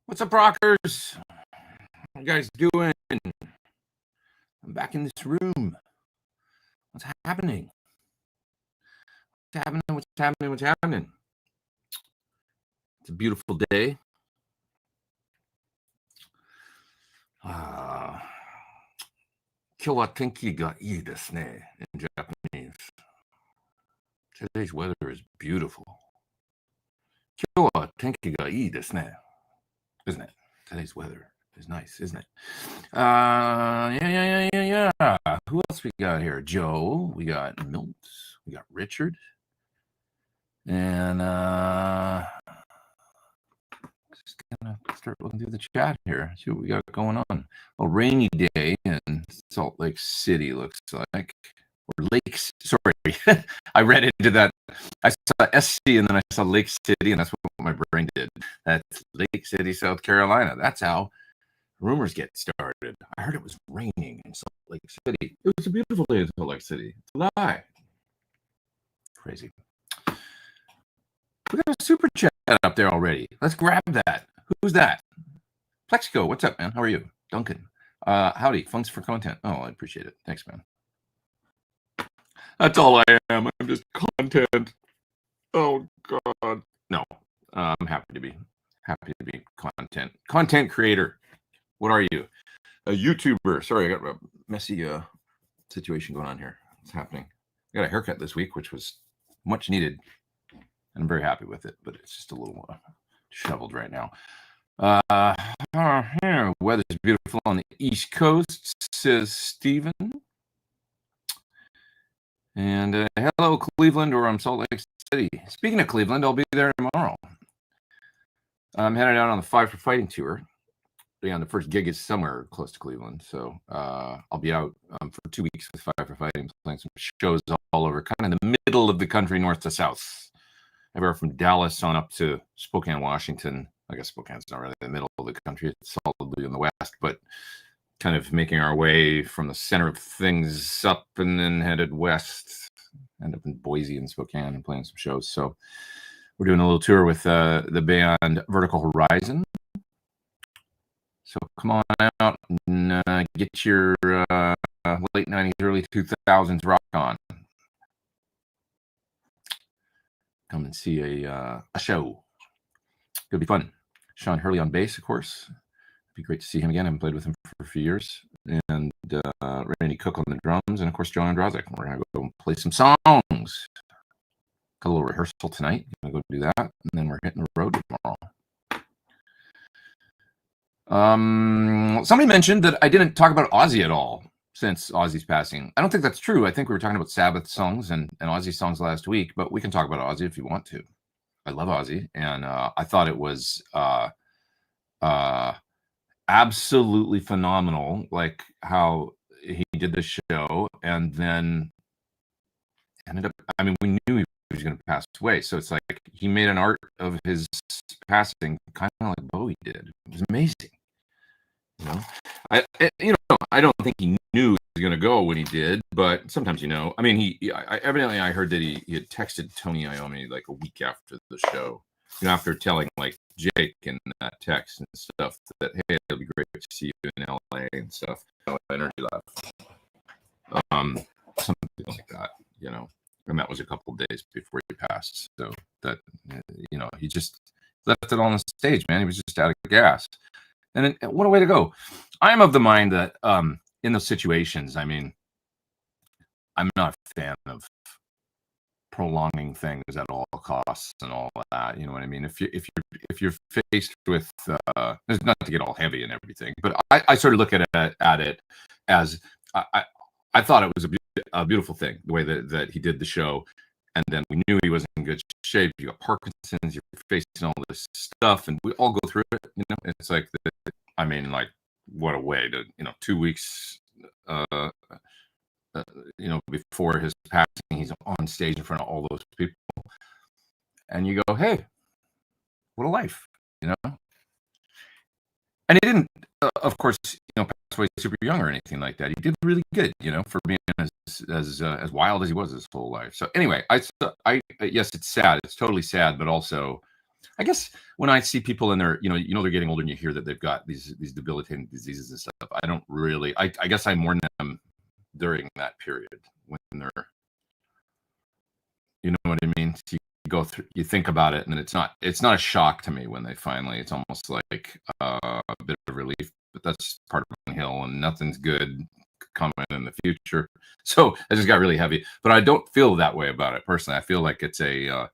What's up, rockers? What you guys doing? I'm back in this room. What's happening? What's happening? What's happening? What's happening? It's a beautiful day. 今日は天気がいいですね in Japanese. Today's weather is beautiful. 今日は天気がいいですね isn't it? Today's weather is nice, isn't it? Yeah. Who else we got here? Joe. We got Milts. We got Richard. And just gonna start looking through the chat here. See what we got going on. A rainy day in Salt Lake City looks like. Or Lakes. Sorry, I read into that. I saw SC and then I saw Lake City, and that's what my brain did. That's Lake City, South Carolina. That's how rumors get started. I heard it was raining in Salt Lake City. It was a beautiful day in Salt Lake City. It's a lie. Crazy. We got a super chat up there already. Let's grab that. Who's that? Plexico, what's up, man? How are you? Duncan. Howdy. Funks for content. Oh, I appreciate it. Thanks, man. That's all I am. I'm just content. Oh, God. No. I'm happy to be content creator. What are you? A YouTuber. Sorry, I got a messy situation going on here. What's happening? I got a haircut this week, which was much needed. And I'm very happy with it, but it's just a little disheveled right now. Weather's beautiful on the East Coast, says Steven. And hello, Cleveland, or I'm Salt Lake City. Speaking of Cleveland, I'll be there tomorrow. I'm headed out on the Five for Fighting tour. Yeah, the first gig is somewhere close to Cleveland. So I'll be out for 2 weeks with Five for Fighting, playing some shows all over, kind of the middle of the country, north to south. Everywhere from Dallas on up to Spokane, Washington. I guess Spokane's not really in the middle of the country. It's solidly in the west, but kind of making our way from the center of things up and then headed west. End up in Boise and Spokane and playing some shows. So we're doing a little tour with the band Vertical Horizon. So come on out and get your late 90s, early 2000s rock on. Come and see a show. It'll be fun. Sean Hurley on bass, of course. It'd be great to see him again. I haven't played with him for a few years. And Randy Cook on the drums. And, of course, John Androzek. We're going to go play some songs. Got a little rehearsal tonight. Going to go do that. And then we're hitting the road tomorrow. Somebody mentioned that I didn't talk about Ozzy at all since Ozzy's passing. I don't think that's true. I think we were talking about Sabbath songs and Ozzy songs last week, but we can talk about Ozzy if you want to. I love Ozzy, and I thought it was absolutely phenomenal, like how he did the show, and then ended up, I mean, we knew he was going to pass away, so it's like he made an art of his passing, kind of like Bowie did. It was amazing. I don't think he knew he was going to go when he did, but sometimes, I mean, evidently I heard that he had texted Tony Iommi like a week after the show, after telling like Jake in that text and stuff that, hey, it'll be great to see you in LA and stuff. Energy left. Something like that, and that was a couple of days before he passed. So that, he just left it on the stage, man. He was just out of gas. And what a way to go. I'm of the mind that in those situations, I mean, I'm not a fan of prolonging things at all costs and all that. You know what I mean? If you're faced with, there's not to get all heavy and everything, but I sort of look at it as I thought it was a beautiful thing, the way that he did the show. And then we knew he was in good shape. You got Parkinson's, you're facing all this stuff, and we all go through it. It's like, I mean, like, what a way to, 2 weeks, before his passing, he's on stage in front of all those people. And you go, hey, what a life, And he didn't, of course, pass away super young or anything like that. He did really good, for being as wild as he was his whole life. So anyway, yes, it's sad. It's totally sad, but also I guess when I see people in their, they're getting older and you hear that they've got these debilitating diseases and stuff, I don't really, I guess I mourn them during that period when they're, you know what I mean? So you go through, you think about it, and it's not a shock to me when they finally, it's almost like a bit of relief, but that's part of the hill, and nothing's good coming in the future. So I just got really heavy, but I don't feel that way about it personally. I feel like it's a,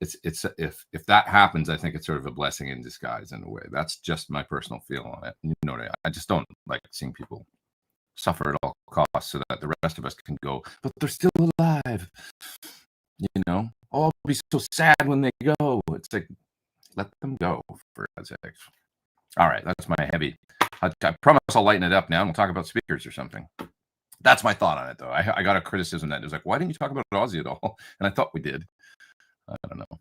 it's if that happens, I think it's sort of a blessing in disguise in a way. That's just my personal feel on it. You know, I just don't like seeing people suffer at all costs so that the rest of us can go, but they're still alive. You know, oh, I'll be so sad when they go. It's like, let them go, for God's sakes. All right, that's my heavy. I promise I'll lighten it up now, and we'll talk about speakers or something. That's my thought on it, though. I got a criticism that it was like, why didn't you talk about Ozzy at all? And I thought we did. I don't know.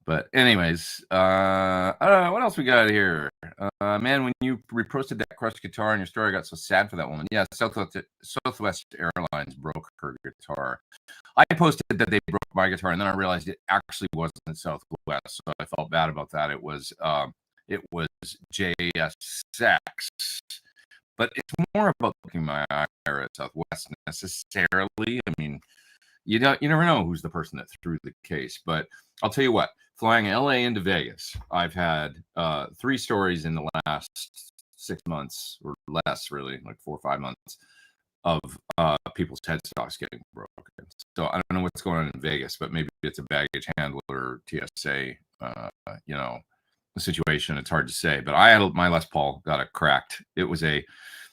But anyways, I don't know what else we got here. Man, when you reposted that crushed guitar in your story, I got so sad for that woman. Yeah, Southwest Airlines broke her guitar. I posted that they broke my guitar, and then I realized it actually wasn't Southwest, so I felt bad about that. It was JSX, but it's more about looking my ire at Southwest necessarily. I mean, you never know who's the person that threw the case, but I'll tell you what. Flying LA into Vegas, I've had 3 stories in the last 6 months or less, really, like 4 or 5 months, of people's headstocks getting broken. So I don't know what's going on in Vegas, but maybe it's a baggage handler, TSA, situation. It's hard to say. But I had my Les Paul got it cracked. It was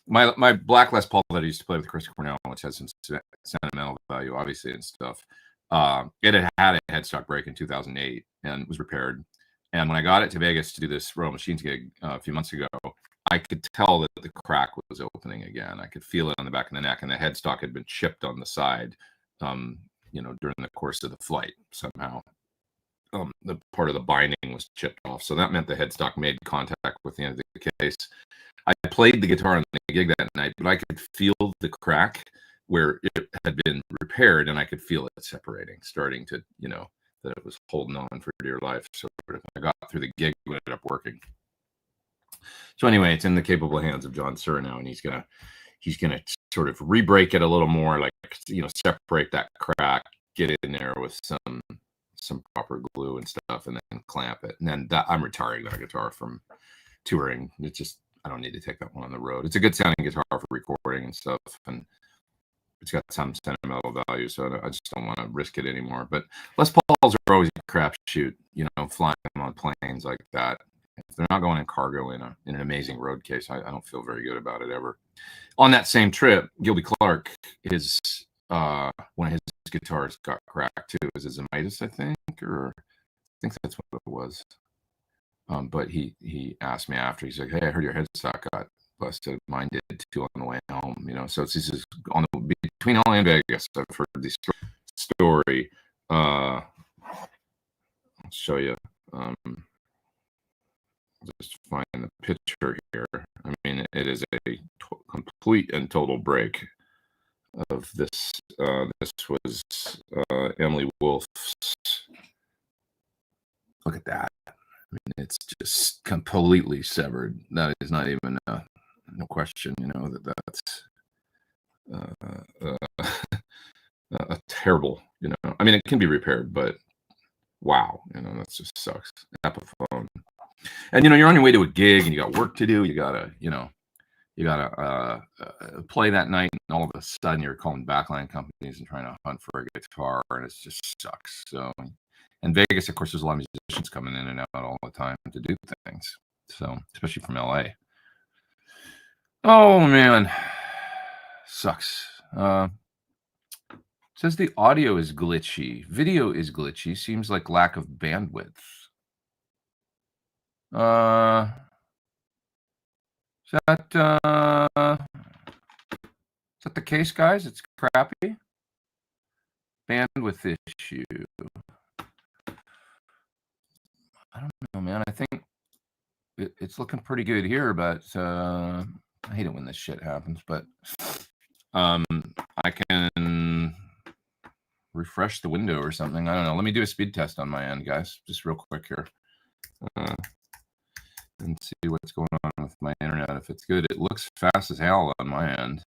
my black Les Paul that I used to play with Chris Cornell, which has some sentimental value, obviously, and stuff. It had a headstock break in 2008 and was repaired. And when I got it to Vegas to do this Royal Machines gig a few months ago, I could tell that the crack was opening again. I could feel it on the back of the neck, and the headstock had been chipped on the side, during the course of the flight somehow. The part of the binding was chipped off. So that meant the headstock made contact with the end of the case. I played the guitar on the gig that night, but I could feel the crack where it had been repaired, and I could feel it separating, starting to, that it was holding on for dear life. So I got through the gig, it ended up working. So anyway, it's in the capable hands of John Suhr now, and he's gonna sort of re-break it a little more, like, separate that crack, get it in there with some proper glue and stuff, and then clamp it. And then I'm retiring that guitar from touring. It's just, I don't need to take that one on the road. It's a good sounding guitar for recording and stuff, and it's got some sentimental value, so I just don't want to risk it anymore. But Les Pauls are always a crapshoot, flying them on planes like that. If they're not going in cargo in an amazing road case, I don't feel very good about it ever. On that same trip, Gilby Clarke, one of his guitars got cracked too. It was a Midas, I think that's what it was. But he asked me after. He's like, "Hey, I heard your headstock got busted. Mine did too on the way home." So this is on the between LA and Vegas. I've heard this story. I'll show you. Just find the picture here. I mean, it is a complete and total break of this. This was Emily Wolf's. Look at that. I mean, it's just completely severed. That is not even no question, that's a terrible, I mean, it can be repaired, but wow, that just sucks. Epiphone. And you're on your way to a gig and you got work to do. You gotta play that night, and all of a sudden you're calling backline companies and trying to hunt for a guitar, and it just sucks. So, and Vegas, of course, there's a lot of musicians coming in and out all the time to do things. So, especially from LA. Oh man, sucks. Says the audio is glitchy, video is glitchy. Seems like lack of bandwidth. Is that the case, guys? It's crappy. Bandwidth issue. I don't know, man. I think it's looking pretty good here, but I hate it when this shit happens. But I can refresh the window or something. I don't know. Let me do a speed test on my end, guys, just real quick here. And see what's going on with my internet. If it's good, it looks fast as hell on my end.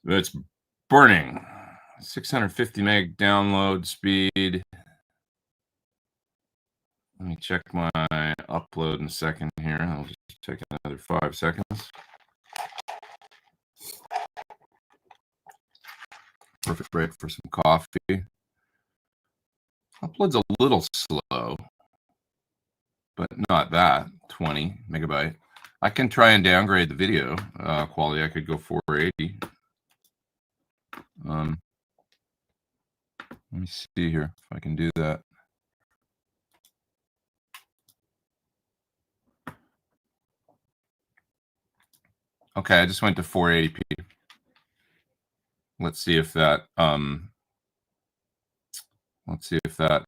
It's burning. 650 meg download speed. Let me check my upload in a second here. I'll just take another 5 seconds. Perfect break for some coffee. Upload's a little slow, but not that. 20 megabyte. I can try and downgrade the video quality. I could go 480. Let me see here if I can do that. Okay, I just went to 480p. Let's see if that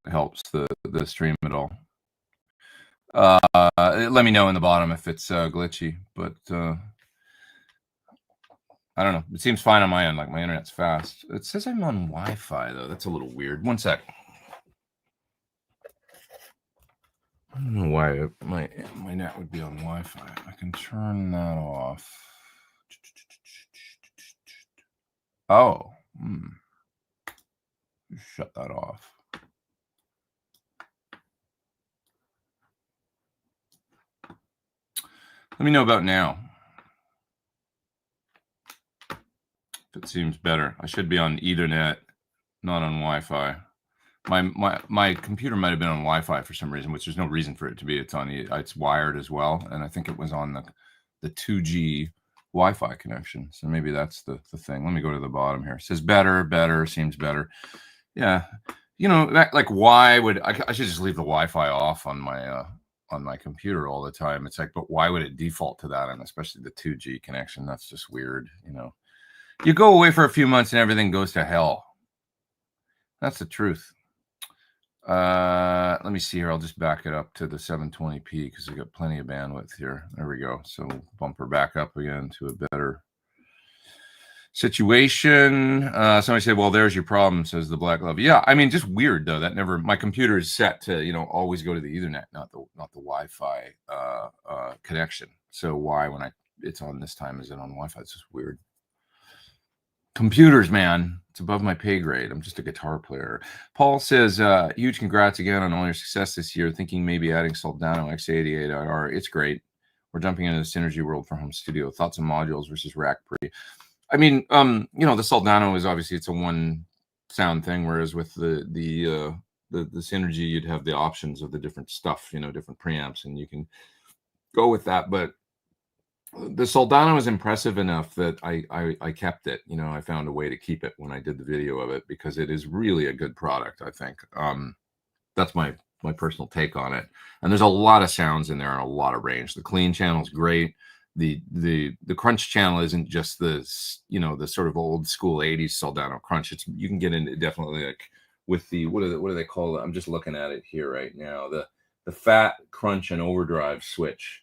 helps the stream at all. Let me know in the bottom if it's glitchy, but I don't know. It seems fine on my end. Like my internet's fast. It says I'm on Wi-Fi though. That's a little weird. One sec. I don't know why my net would be on Wi-Fi. I can turn that off. Oh, shut that off. Let me know about now. If it seems better. I should be on Ethernet, not on Wi-Fi. My computer might have been on Wi-Fi for some reason, which there's no reason for it to be. It's wired as well, and I think it was on the 2G Wi-Fi connection. So maybe that's the thing. Let me go to the bottom here. It says better, seems better. Yeah, you know, like why would I should just leave the Wi-Fi off on my computer all the time. It's like, but why would it default to that? And especially the 2G connection. That's just weird. You know, you go away for a few months and everything goes to hell. That's the truth. Let me see here. I'll just back it up to the 720p because we got plenty of bandwidth here. There we go. So bump her back up again to a better situation. Somebody said, well, there's your problem, says the Black Glove. Yeah, I mean, just weird though. That never, my computer is set to, you know, always go to the Ethernet, not the Wi-Fi connection. So why, when it's on this time, is it on Wi-Fi? It's just weird. Computers, man, it's above my pay grade. I'm just a guitar player. Paul says, huge congrats again on all your success this year. Thinking maybe adding Soldano X88R. It's great. We're jumping into the synergy world for home studio. Thoughts on modules versus rack pre. I mean, you know, the Soldano is obviously it's a one sound thing, whereas with the synergy, you'd have the options of the different stuff, you know, different preamps, and you can go with that. But the Soldano is impressive enough that I kept it. You know, I found a way to keep it when I did the video of it because it is really a good product, I think. That's my personal take on it. And there's a lot of sounds in there and a lot of range. The clean channel is great. The crunch channel isn't just the, you know, the sort of old school 80s Soldano crunch. It's, you can get into definitely like with the, what do they call it? I'm just looking at it here right now. The fat, crunch, and overdrive switch.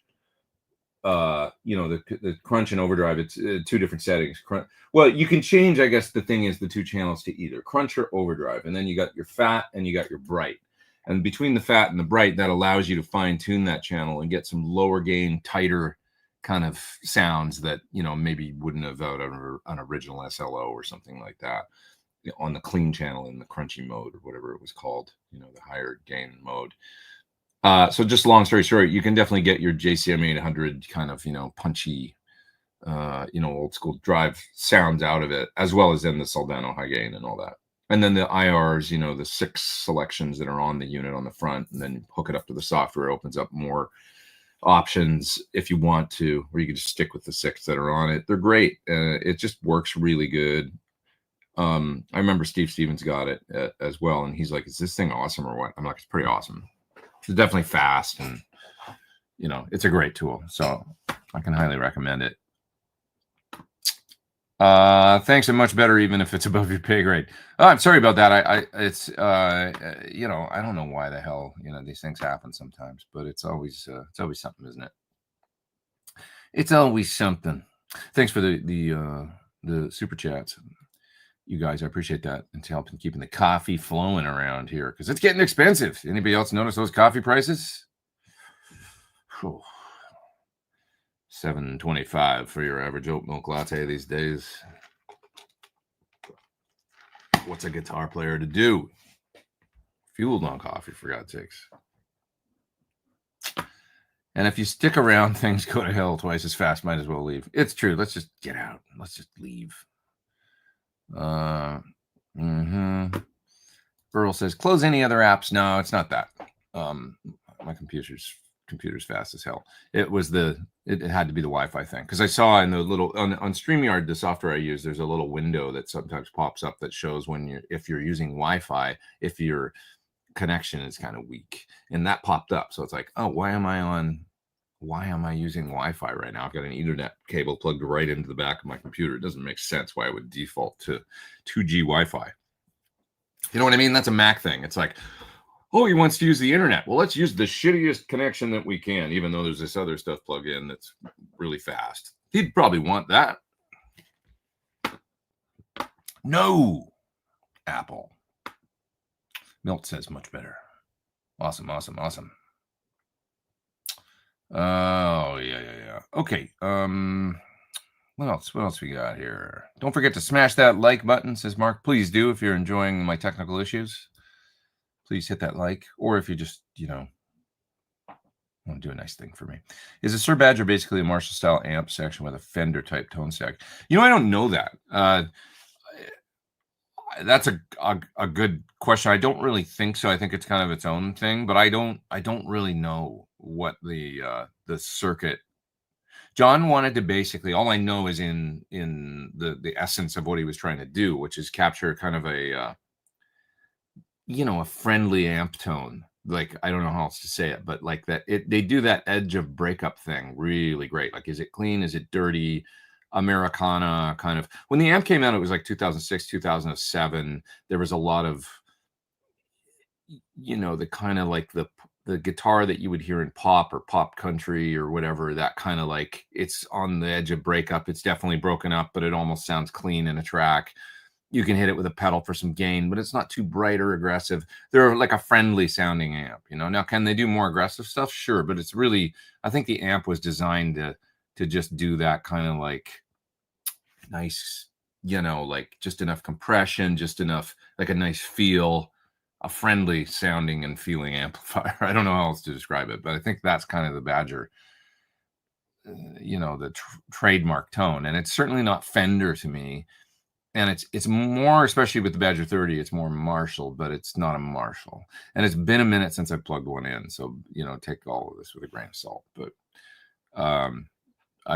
You know, the crunch and overdrive, it's two different settings. Well, you can change, I guess the thing is the two channels to either crunch or overdrive, and then you got your fat and you got your bright, and between the fat and the bright, that allows you to fine tune that channel and get some lower gain, tighter kind of sounds that, you know, maybe wouldn't have out of an original SLO or something like that on the clean channel in the crunchy mode or whatever it was called, you know, the higher gain mode. So just long story short, you can definitely get your JCM 800 kind of, you know, punchy, you know, old school drive sounds out of it, as well as then the Soldano high gain and all that. And then the IRs, you know, the 6 selections that are on the unit on the front, and then hook it up to the software, opens up more options if you want to, or you can just stick with the 6 that are on it. They're great. It just works really good. I remember Steve Stevens got it as well, and he's like, is this thing awesome or what? I'm like, it's pretty awesome. It's definitely fast, and you know, it's a great tool, so I can highly recommend it. Thanks so much better, even if it's above your pay grade. Oh, I'm sorry about that. It's you know, I don't know why the hell, you know, these things happen sometimes, but it's always something, isn't it? It's always something. Thanks for the super chats. you guys. I appreciate that. It's helping keeping the coffee flowing around here because it's getting expensive. Anybody else notice those coffee prices? Whew. $7.25 for your average oat milk latte these days. What's a guitar player to do? Fueled on coffee, for God's sakes. And if you stick around, things go to hell twice as fast. Might as well leave. It's true. Let's just get out. Let's just leave. Earl says, close any other apps. No, it's not that. My computer's fast as hell. It had to be the Wi-Fi thing. Because I saw in the little on StreamYard, the software I use, there's a little window that sometimes pops up that shows if you're using Wi-Fi, if your connection is kind of weak. And that popped up. So it's like, oh, why am I using Wi-Fi right now? I've got an Ethernet cable plugged right into the back of my computer. It doesn't make sense why I would default to 2G Wi-Fi. You know what I mean? That's a Mac thing. It's like, oh, he wants to use the internet. Well, let's use the shittiest connection that we can, even though there's this other stuff plugged in that's really fast. He'd probably want that. No, Apple. Milt says much better. Awesome. Oh, yeah. Okay. What else we got here? Don't forget to smash that like button, says Mark. Please do if you're enjoying my technical issues. Please hit that like, or if you just, want to do a nice thing for me. Is a Sir Badger basically a Marshall-style amp section with a Fender-type tone stack? I don't know that. That's a good question. I don't really think so. I think it's kind of its own thing, but I don't really know what the circuit. John wanted to basically, all I know is in the essence of what he was trying to do, which is capture kind of a friendly amp tone. Like, I don't know how else to say it, but like that, they do that edge of breakup thing really great. Like, is it clean? Is it dirty? Americana kind of. When the amp came out, it was like 2006, 2007. There was a lot of, the kind of like the guitar that you would hear in pop or pop country or whatever, that kind of like, it's on the edge of breakup. It's definitely broken up, but it almost sounds clean in a track. You can hit it with a pedal for some gain, but it's not too bright or aggressive. They're like a friendly sounding amp, Now, can they do more aggressive stuff? Sure, but it's really, I think the amp was designed to just do that kind of like nice, like just enough compression, just enough, like a nice feel, a friendly sounding and feeling amplifier. I don't know how else to describe it, but I think that's kind of the Badger, the trademark tone. And it's certainly not Fender to me. And it's more, especially with the Badger 30, it's more Marshall, but it's not a Marshall. And it's been a minute since I plugged one in. So, take all of this with a grain of salt. But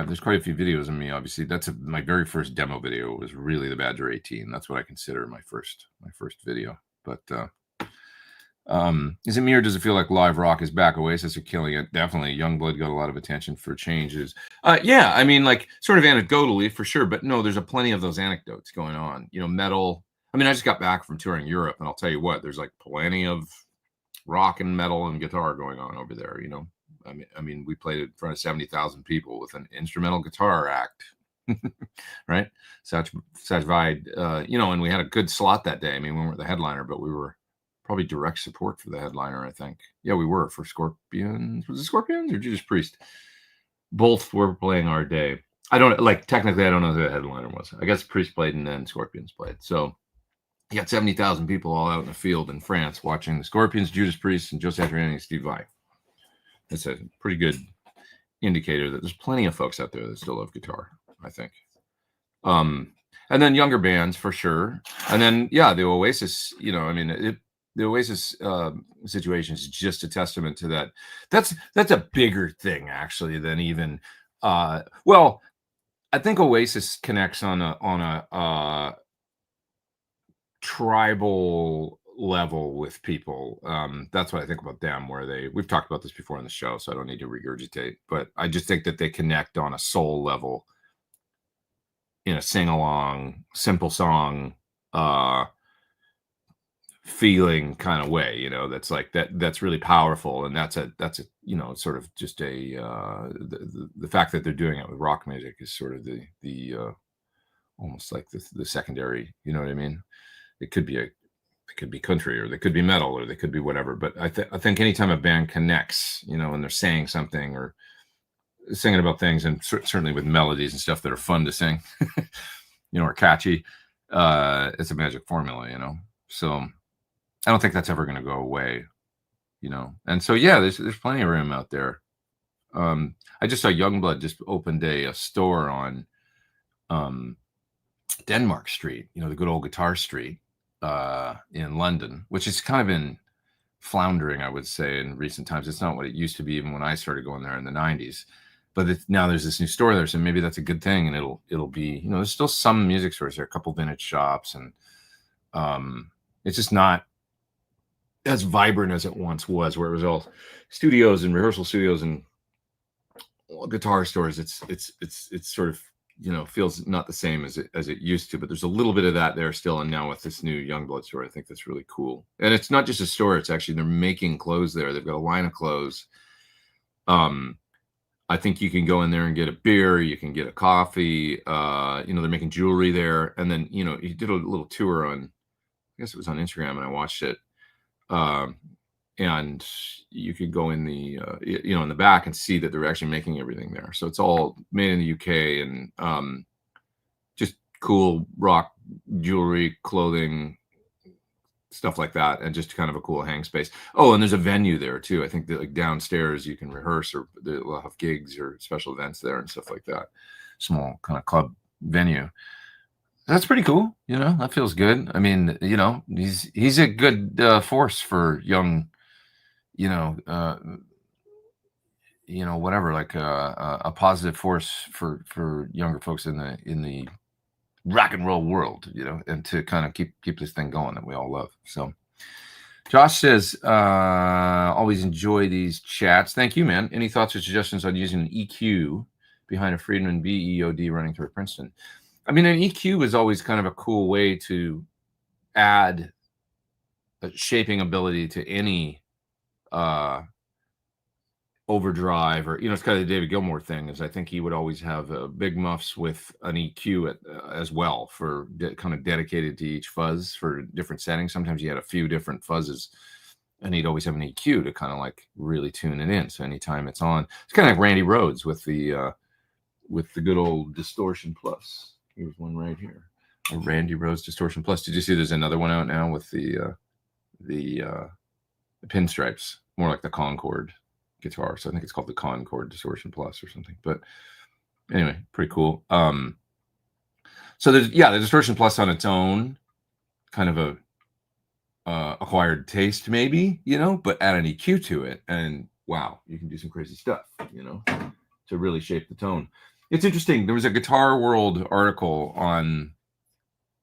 there's quite a few videos of me, obviously. That's my very first demo video was really the Badger 18. That's what I consider my first video. But is it me or does it feel like live rock is back? Oasis are killing it. Definitely. Youngblood got a lot of attention for changes. Yeah, I mean, like sort of anecdotally for sure, but no, there's plenty of those anecdotes going on. Metal. I mean, I just got back from touring Europe, and I'll tell you what, there's like plenty of rock and metal and guitar going on over there. I mean, we played in front of 70,000 people with an instrumental guitar act, right? Such vibe, and we had a good slot that day. I mean, we weren't the headliner, but we were probably direct support for the headliner, I think. Yeah, we were for Scorpions. Was it Scorpions or Judas Priest? Both were playing our day. Technically, I don't know who the headliner was. I guess Priest played and then Scorpions played. So you got 70,000 people all out in the field in France watching the Scorpions, Judas Priest, and Joe Satriani and Steve Vai. That's a pretty good indicator that there's plenty of folks out there that still love guitar, I think. And then younger bands for sure. And then, yeah, the Oasis, the Oasis situation is just a testament to that. That's a bigger thing actually than even. Well, I think Oasis connects on a tribal level with people. That's what I think about them. We've talked about this before on the show, so I don't need to regurgitate. But I just think that they connect on a soul level in a sing along, simple song. Feeling kind of way, that's like that's really powerful, and that's a sort of just a the fact that they're doing it with rock music is sort of the almost like the secondary, you know what I mean? It could be country, or they could be metal, or they could be whatever. But I think anytime a band connects, you know, and they're saying something or singing about things, and certainly with melodies and stuff that are fun to sing, you know, or catchy, it's a magic formula, you know. So I don't think that's ever going to go away, you know. And so yeah, there's plenty of room out there. I just saw Youngblood just opened a store on Denmark Street, you know, the good old Guitar Street in London, which is kind of been floundering, I would say, in recent times. It's not what it used to be even when I started going there in the 90s. But now there's this new store there, so maybe that's a good thing, and it'll be, you know, there's still some music stores there, a couple vintage shops, and it's just not as vibrant as it once was, where it was all studios and rehearsal studios and guitar stores. It's sort of, you know, feels not the same as it used to, but there's a little bit of that there still. And now with this new Youngblood store, I think that's really cool. And it's not just a store; it's actually, they're making clothes there. They've got a line of clothes. I think you can go in there and get a beer. You can get a coffee. You know, they're making jewelry there. And then, you know, he did a little tour on, I guess it was on Instagram, and I watched it. And you could go in the, you know, in the back and see that they're actually making everything there. So it's all made in the UK, and just cool rock jewelry, clothing, stuff like that, and just kind of a cool hang space. Oh, and there's a venue there too. I think that, like, downstairs you can rehearse, or they'll have gigs or special events there and stuff like that. Small kind of club venue. That's pretty cool. You know, that feels good. I mean, you know, he's a good force for young, you know, whatever, like a positive force for younger folks in the rock and roll world, you know, and to kind of keep this thing going that we all love. So Josh says, always enjoy these chats. Thank you, man. Any thoughts or suggestions on using an EQ behind a Friedman BEOD running through Princeton? I mean, an EQ is always kind of a cool way to add a shaping ability to any overdrive, or, you know, it's kind of the David Gilmour thing, is I think he would always have big muffs with an EQ as well, for kind of dedicated to each fuzz for different settings. Sometimes he had a few different fuzzes, and he'd always have an EQ to kind of like really tune it in. So anytime it's on, it's kind of like Randy Rhoads with the good old Distortion Plus. Here's one right here, a Randy Rhoads Distortion Plus. Did you see there's another one out now with the pinstripes, more like the Concorde guitar? So I think it's called the Concorde Distortion Plus or something. But anyway, pretty cool. So there's, yeah, the Distortion Plus on its own, kind of a acquired taste maybe, you know, but add an EQ to it, and wow, you can do some crazy stuff, you know, to really shape the tone. It's interesting. There was a Guitar World article on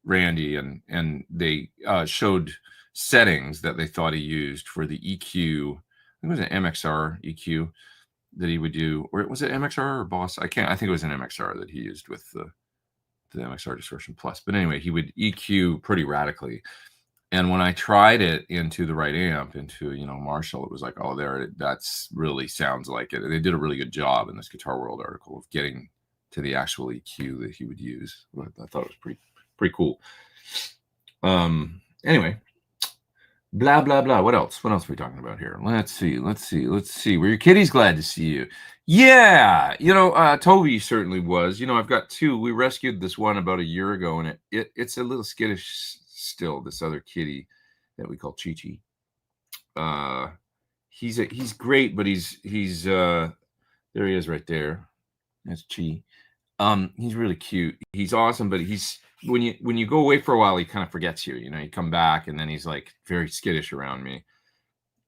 Randy, and they showed settings that they thought he used for the EQ. I think it was an MXR EQ that he would do, or was it MXR or Boss? I think it was an MXR that he used with the MXR Distortion Plus. But anyway, he would EQ pretty radically. And when I tried it into the right amp, into, you know, Marshall, it was like, oh, that's really sounds like it. They did a really good job in this Guitar World article of getting to the actual EQ that he would use. I thought it was pretty cool. Anyway, blah blah blah. What else? What else are we talking about here? Let's see. Were your kitties glad to see you? Yeah, you know, Toby certainly was. You know, I've got two. We rescued this one about a year ago, and it's a little skittish still, this other kitty that we call Chi Chi. He's great, but he's there he is right there. That's Chi. He's really cute. He's awesome, but he's when you go away for a while, he kind of forgets you. You know, you come back, and then he's like very skittish around me.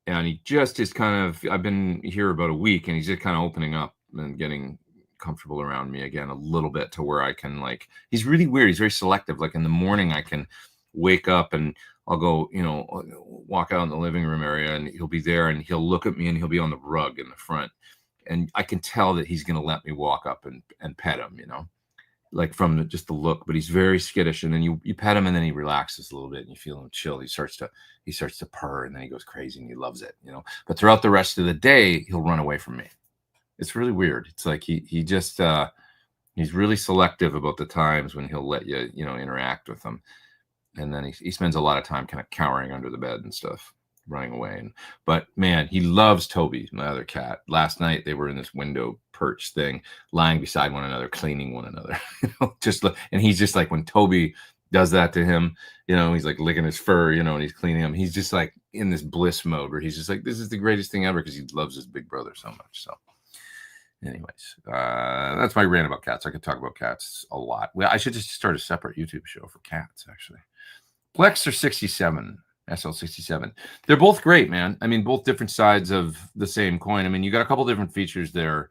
And he just is kind of, I've been here about a week, and he's just kind of opening up and getting comfortable around me again a little bit, to where I can, like, he's really weird. He's very selective. Like in the morning, I can wake up and I'll go, you know, walk out in the living room area, and he'll be there, and he'll look at me, and he'll be on the rug in the front. And I can tell that he's going to let me walk up and pet him, you know, like from just the look. But he's very skittish. And then you pet him, and then he relaxes a little bit, and you feel him chill. He starts to purr, and then he goes crazy, and he loves it, you know. But throughout the rest of the day, he'll run away from me. It's really weird. It's like he just He's really selective about the times when he'll let you, interact with them. And then he spends a lot of time kind of cowering under the bed and stuff, running away. But man, he loves Toby, my other cat. Last night they were in this window perch thing, lying beside one another, cleaning one another. And he's just like, when Toby does that to him, he's like licking his fur, and he's cleaning him. He's just like in this bliss mode where he's just like, this is the greatest thing ever, because he loves his big brother so much. So anyways, that's my rant about cats. I could talk about cats a lot. Well, I should just start a separate YouTube show for cats, actually. Plex are 67, SL67. They're both great, man. I mean, both different sides of the same coin. I mean, you got a couple different features there.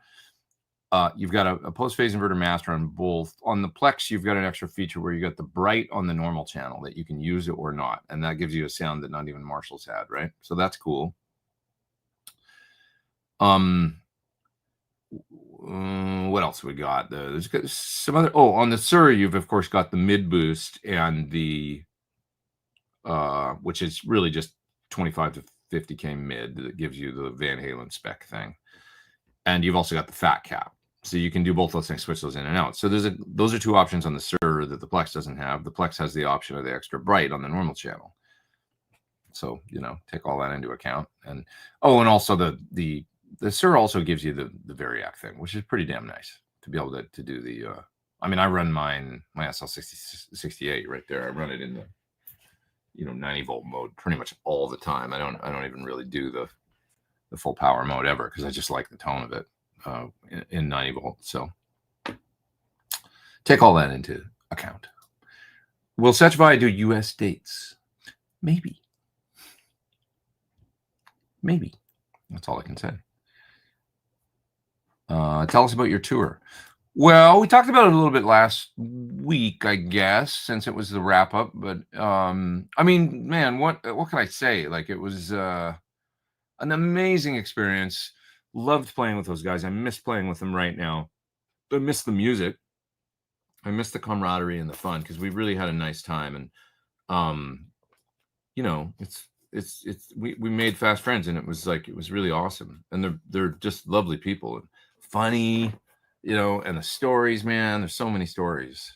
You've got a post-phase inverter master on both. On the Plex, you've got an extra feature where you got the bright on the normal channel that you can use it or not. And that gives you a sound that not even Marshall's had, right? So that's cool. What else we got? There's some other. Oh, on the Sur, you've of course got the mid boost and the which is really just 25 to 50K mid that gives you the Van Halen spec thing. And you've also got the fat cap. So you can do both those things, switch those in and out. So those are two options on the Sur that the Plex doesn't have. The Plex has the option of the extra bright on the normal channel. So, take all that into account. And also the Sur also gives you the Variac thing, which is pretty damn nice to be able to do the I mean, I run my SL68 right there. I run it in the 90 volt mode pretty much all the time. I don't even really do the full power mode ever, because I just like the tone of it in 90 volt. So take all that into account. Will Setchvai do US dates? Maybe. That's all I can say. Tell us about your tour. Well, we talked about it a little bit last week, I guess, since it was the wrap up. But I mean, man, what can I say? Like, it was an amazing experience. Loved playing with those guys. I miss playing with them right now. I miss the music. I miss the camaraderie and the fun, because we really had a nice time. And we made fast friends, and it was really awesome. And they're just lovely people and funny. And the stories, man, there's so many stories.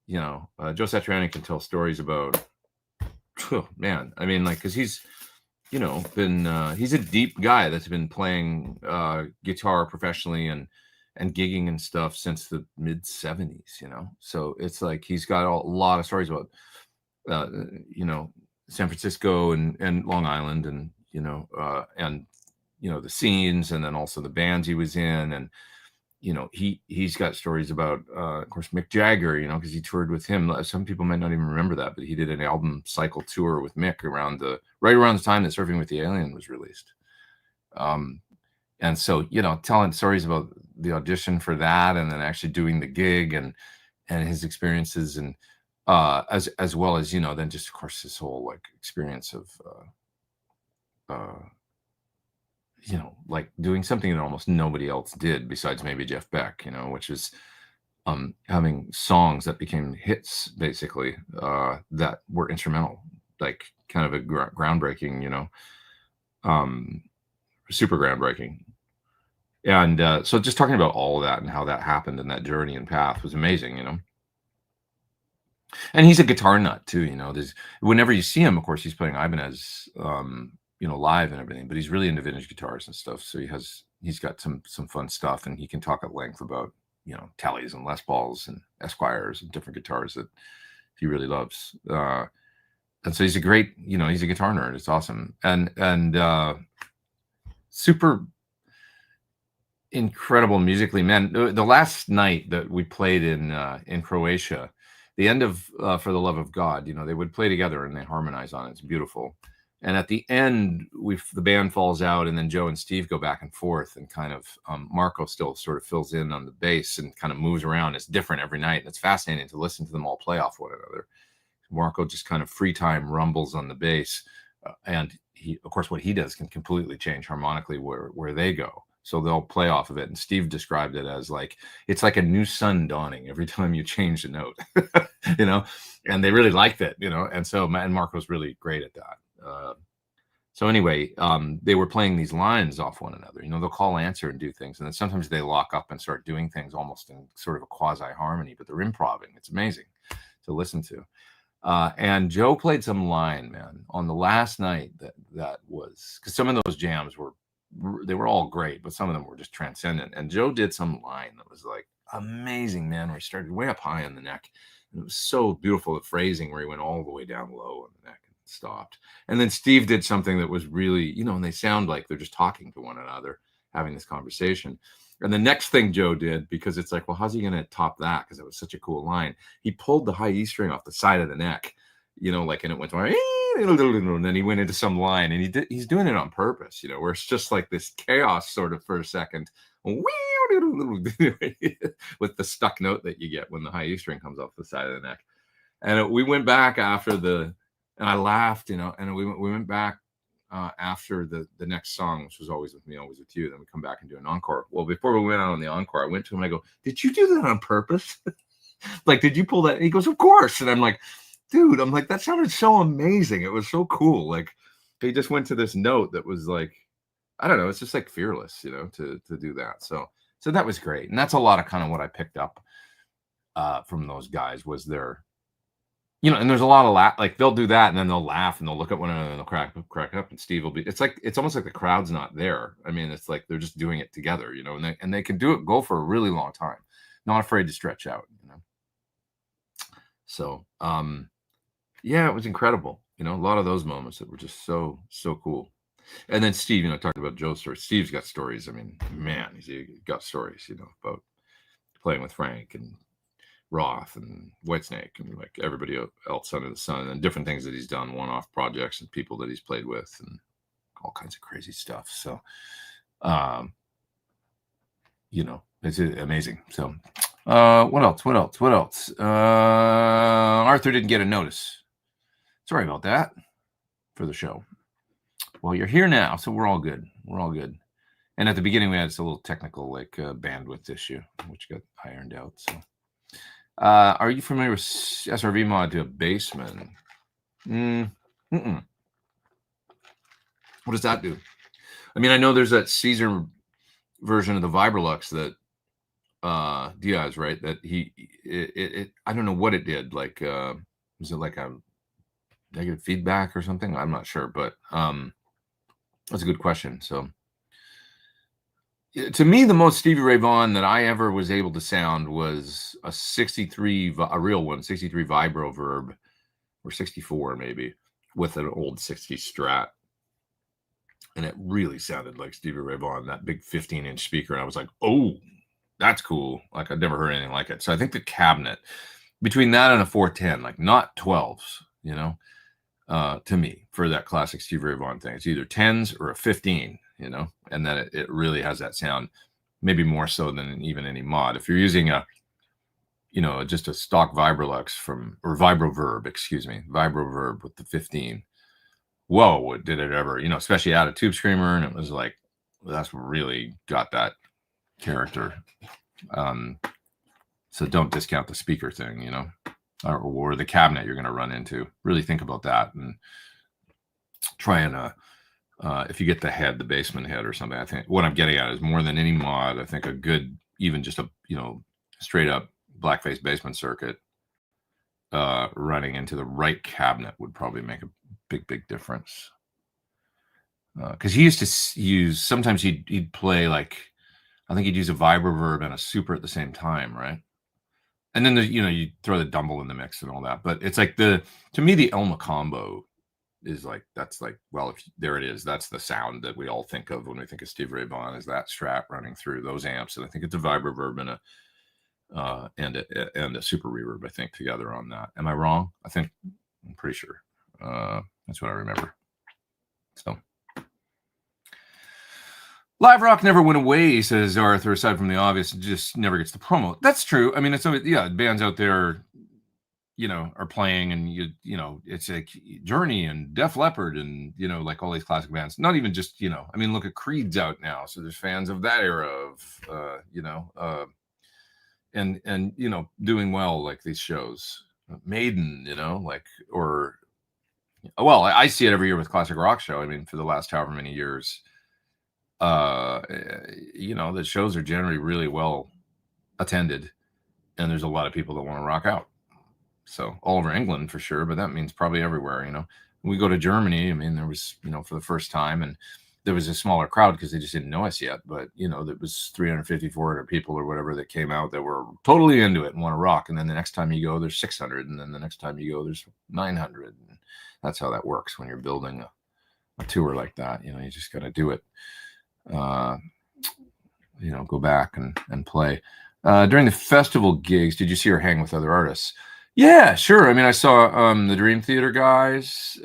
Joe Satriani can tell stories about, man, I mean, because he's, been, he's a deep guy that's been playing guitar professionally and gigging and stuff since the mid 70s, so it's like he's got a lot of stories about, San Francisco and Long Island, and, the scenes, and then also the bands he was in. And, he's got stories about, of course, Mick Jagger, because he toured with him. Some people might not even remember that, but he did an album cycle tour with Mick right around the time that Surfing with the Alien was released. And so, telling stories about the audition for that, and then actually doing the gig, and his experiences, and as well as, then just, of course, this whole experience of, doing something that almost nobody else did besides maybe Jeff Beck, which is having songs that became hits, basically, that were instrumental, kind of a groundbreaking, super groundbreaking. And so just talking about all of that and how that happened, and that journey and path was amazing, And he's a guitar nut too, whenever you see him, of course, he's playing Ibanez, live and everything, but he's really into vintage guitars and stuff. So he's got some fun stuff, and he can talk at length about, Tellys and Les Pauls and Esquires and different guitars that he really loves. And so he's a great, he's a guitar nerd. It's awesome. And super incredible musically, man. The last night that we played in Croatia, the end of For the Love of God, they would play together and they harmonize on it. It's beautiful. And at the end, the band falls out, and then Joe and Steve go back and forth, and kind of Marco still sort of fills in on the bass and kind of moves around. It's different every night, and it's fascinating to listen to them all play off one another. Marco just kind of free time rumbles on the bass, and he, of course, what he does can completely change harmonically where they go. So they'll play off of it. And Steve described it as it's like a new sun dawning every time you change a note, and they really liked it, and so, and Marco's really great at that. So anyway, they were playing these lines off one another. They'll call, answer, and do things, and then sometimes they lock up and start doing things almost in sort of a quasi harmony, but they're improvising. It's amazing to listen to. And Joe played some line, man, on the last night that was, because some of those jams were all great, but some of them were just transcendent. And Joe did some line that was like amazing, man, where he started way up high on the neck. And it was so beautiful, the phrasing where he went all the way down low on the neck and stopped. And then Steve did something that was really, and they sound like they're just talking to one another, having this conversation. And the next thing Joe did, because it's like, well, how's he going to top that? Because it was such a cool line. He pulled the high E string off the side of the neck, and it went, and then he went into some line, and he's doing it on purpose, where it's just like this chaos sort of for a second, with the stuck note that you get when the high E string comes off the side of the neck. And we went back after and I laughed, and we went back after the next song, which was Always With Me, Always With You. Then we come back and do an encore. Well, before we went out on the encore, I went to him and I go, did you do that on purpose? Like, did you pull that? And he goes, of course. And I'm like, dude, that sounded so amazing. It was so cool. Like, he just went to this note that was like, I don't know, it's just like fearless, to do that. So that was great. And that's a lot of kind of what I picked up from those guys was their, and there's a lot of like they'll do that and then they'll laugh and they'll look at one another and they'll crack up and Steve will be, it's almost like the crowd's not there. I mean, it's like they're just doing it together, and they can go for a really long time, not afraid to stretch out, So, yeah, it was incredible. A lot of those moments that were just so cool. And then Steve, talked about Joe's story. Steve's got stories. I mean, man, he's got stories, about playing with Frank and Roth and Whitesnake and like everybody else under the sun, and different things that he's done, one-off projects and people that he's played with and all kinds of crazy stuff. So, it's amazing. So, what else? Arthur didn't get a notice. Sorry about that for the show. Well, you're here now, so we're all good. And at the beginning, we had this little technical bandwidth issue, which got ironed out. So, are you familiar with SRV mod to a Bassman? What does that do? I mean, I know there's that Caesar version of the Vibrolux that Diaz, right? That I don't know what it did. Like, was it like a negative feedback or something? I'm not sure, but that's a good question. So, to me, the most Stevie Ray Vaughan that I ever was able to sound was a 63, a real one, 63 Vibro Verb, or 64 maybe, with an old 60 Strat. And it really sounded like Stevie Ray Vaughan, that big 15-inch speaker. And I was like, oh, that's cool. Like, I'd never heard anything like it. So I think the cabinet, between that and a 410, like not 12s, to me, for that classic Stevie Ray Vaughan thing, it's either 10s or a 15, and then it really has that sound, maybe more so than even any mod. If you're using just a stock Vibrolux or Vibro Verb with the 15, whoa, did it ever, especially out of Tube Screamer, and it was like, that's really got that character. So don't discount the speaker thing, or the cabinet you're going to run into. Really think about that and try and if you get the Bassman head or something. I think what I'm getting at is more than any mod, I think a good, even just a straight up blackface Bassman circuit running into the right cabinet would probably make a big difference. Because he used to use, sometimes he'd play like, I think he'd use a Vibro Verb and a Super at the same time, right? And then you throw the Dumble in the mix and all that. But it's like to me, the Elma combo is like, that's like, well, there it is. That's the sound that we all think of when we think of Stevie Ray Vaughan, is that Strat running through those amps. And I think it's a Vibro Verb and a Super Reverb, I think, together on that. Am I wrong? I'm pretty sure. That's what I remember. So, live rock never went away, says Arthur, aside from the obvious, it just never gets the promo. That's true. I mean, it's, bands out there, are playing, and it's like Journey and Def Leppard and, like all these classic bands, not even just, I mean, look at Creed's out now. So there's fans of that era of, and doing well, like these shows, Maiden, or Well, I see it every year with Classic Rock Show. I mean, for the last however many years, the shows are generally really well attended, and there's a lot of people that want to rock out. So all over England for sure, but that means probably everywhere. We go to Germany. I mean, there was, for the first time, and there was a smaller crowd because they just didn't know us yet. But, there was 350, 400 people or whatever that came out that were totally into it and want to rock. And then the next time you go, there's 600. And then the next time you go, there's 900. And that's how that works when you're building a tour like that. You just got to do it. Go back and play. During the festival gigs, did you see her hang with other artists? Yeah, sure. I mean, I saw the Dream Theater guys,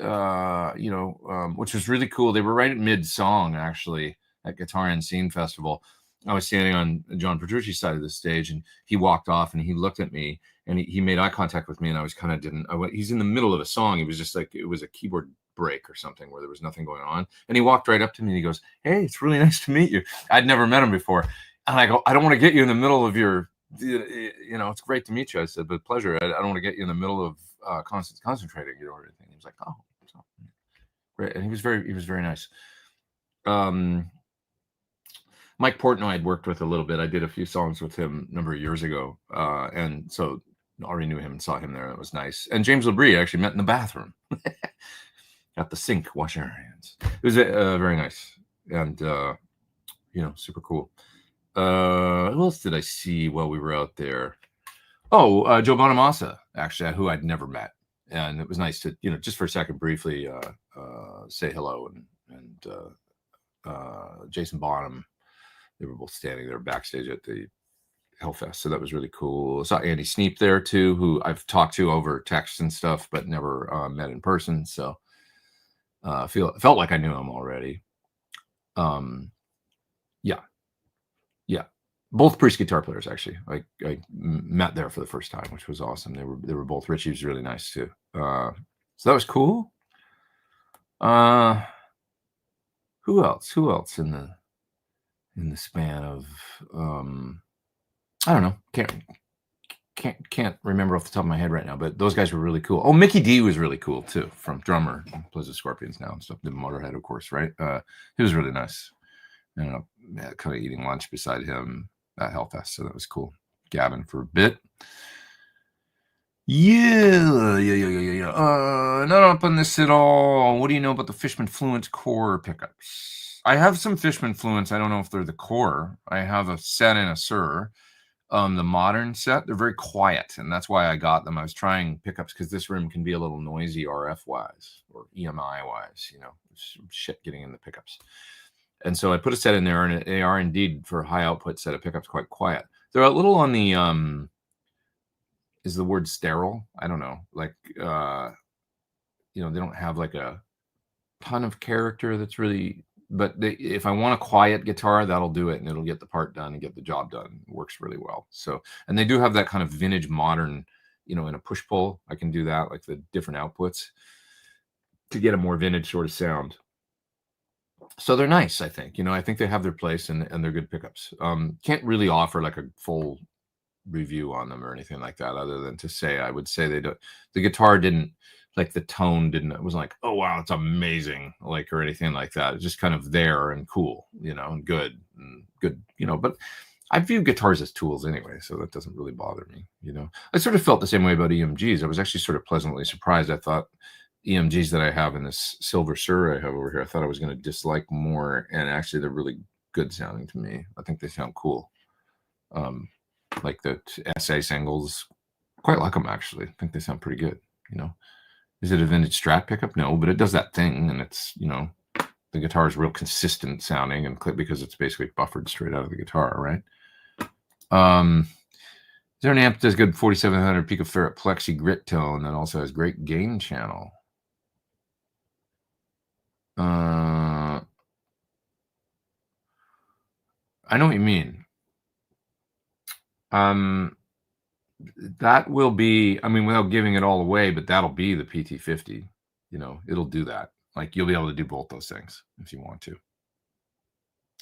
which was really cool. They were right at mid-song, actually, at Guitar and Scene Festival. I was standing on John Petrucci's side of the stage, and he walked off, and he looked at me, and he made eye contact with me, and I was kind of he's in the middle of a song. He was just like, it was a keyboard break or something where there was nothing going on. And he walked right up to me, and he goes, "Hey, it's really nice to meet you." I'd never met him before. And I go, "I don't want to get you in the middle of your... it's great to meet you." I said, "But pleasure. I don't want to get you in the middle of concentrating, or anything." He was like, "Oh, so great." And he was very nice. Mike Portnoy I'd worked with a little bit. I did a few songs with him a number of years ago, and so already knew him and saw him there. It was nice. And James LaBrie I actually met in the bathroom at the sink washing our hands. It was very nice and super cool. Who else did I see while we were out there? Oh, Joe Bonamassa, actually, who I'd never met. And it was nice to, just for a second, briefly say hello. And Jason Bonham, they were both standing there backstage at the Hellfest. So that was really cool. I saw Andy Sneap there, too, who I've talked to over text and stuff, but never met in person. So felt like I knew him already. Yeah. Both Priest guitar players, actually. I met there for the first time, which was awesome. They were both... Richie was really nice too. So that was cool. Who else in the span of I don't know. Can't remember off the top of my head right now, but those guys were really cool. Oh, Mickey D was really cool too, from drummer, plays the Scorpions now and stuff. Did Motorhead, of course, right? He was really nice. Kind of eating lunch beside him at Hellfest, so that was cool. Gavin for a bit. Yeah. Not up on this at all. What do you know about the Fishman Fluence core pickups? I have some Fishman Fluence. I don't know if they're the core. I have a set and a Sur. The modern set, they're very quiet, and that's why I got them. I was trying pickups because this room can be a little noisy RF wise or EMI wise, shit getting in the pickups. And so I put a set in there, and they are indeed, for a high output set of pickups, quite quiet. They're a little on the is the word sterile? I don't know. Like they don't have like a ton of character that's really... But if I want a quiet guitar, that'll do it, and it'll get the part done and get the job done. It works really well. So, and they do have that kind of vintage modern, in a push-pull. I can do that, like the different outputs, to get a more vintage sort of sound. So they're nice, I think. I think they have their place, and they're good pickups. Can't really offer like a full review on them or anything like that, other than to say I would say the guitar didn't, like, the tone didn't... It wasn't like, oh wow, it's amazing, like, or anything like that. It's just kind of there and cool, and good. But I view guitars as tools anyway, so that doesn't really bother me. I sort of felt the same way about EMGs. I was actually sort of pleasantly surprised. I thought EMGs that I have in this silver Sur I have over here, I thought I was going to dislike more, and actually they're really good sounding to me. I think they sound cool. Like the SA singles, quite like them, actually. I think they sound pretty good. Is it a vintage Strat pickup? No, but it does that thing, and it's, the guitar is real consistent sounding, and because it's basically buffered straight out of the guitar, right? Is there an amp that does good 4700 picofarad plexi grit tone that also has great gain channel? I know what you mean. That will be, without giving it all away, but that'll be the PT50. It'll do that. Like, you'll be able to do both those things if you want to.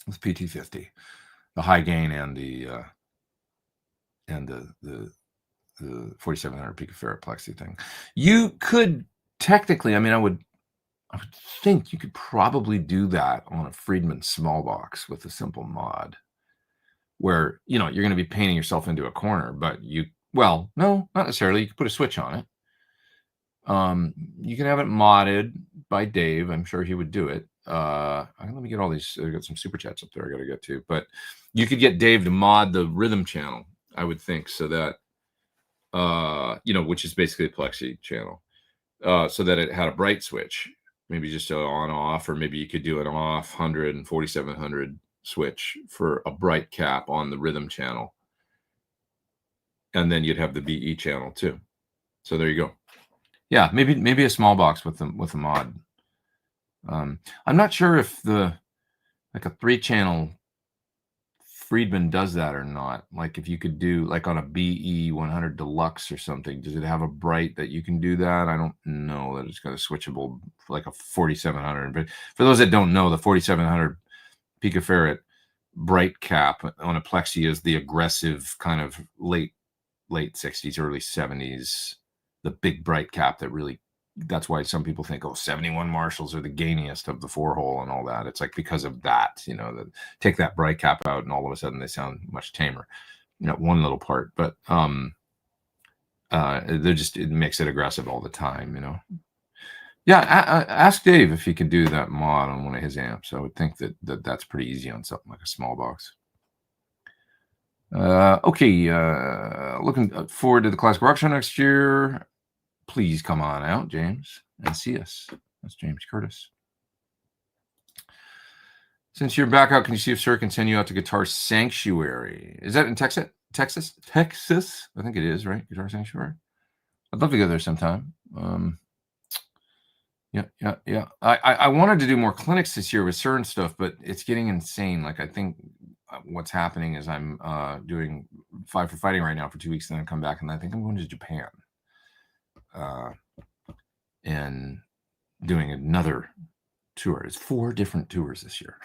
With PT50, the high gain and the 4700 picofarad plexi thing. You could technically, I mean, I would think you could probably do that on a Friedman small box with a simple mod, where you're going to be painting yourself into a corner, but no, not necessarily. You could put a switch on it. You can have it modded by Dave. I'm sure he would do it. Let me get all these. I got some super chats up there I got to get to, but you could get Dave to mod the rhythm channel, I would think, so that which is basically a plexi channel, so that it had a bright switch, maybe just an on off, or maybe you could do an off 100 and 4700 switch for a bright cap on the rhythm channel, and then you'd have the BE channel too. So there you go. Yeah, maybe a small box with a mod. I'm not sure if a 3-channel Friedman does that or not. Like if you could do like on a BE 100 Deluxe or something, does it have a bright that you can do that? I don't know that it's got a switchable like a 4700. But for those that don't know, the 4700 picofarad bright cap on a plexi is the aggressive kind of late 60s, early 70s, the big bright cap that really, that's why some people think, 71 Marshalls are the gainiest of the 4-hole and all that. It's like because of that, take that bright cap out and all of a sudden they sound much tamer. One little part, but it makes it aggressive all the time, Yeah, ask Dave if he can do that mod on one of his amps. I would think that's pretty easy on something like a small box. Okay, looking forward to the Classic Rock Show next year. Please come on out, James, and see us. That's James Curtis. Since you're back out, can you see if Sir can send you out to Guitar Sanctuary? Is that in Texas? Texas? I think it is, right? Guitar Sanctuary. I'd love to go there sometime. Yeah. I wanted to do more clinics this year with Sir and stuff, but it's getting insane. Like I think what's happening is I'm doing 5 for Fighting right now for 2 weeks, and then I come back, and I think I'm going to Japan. And doing another tour. It's 4 different tours this year.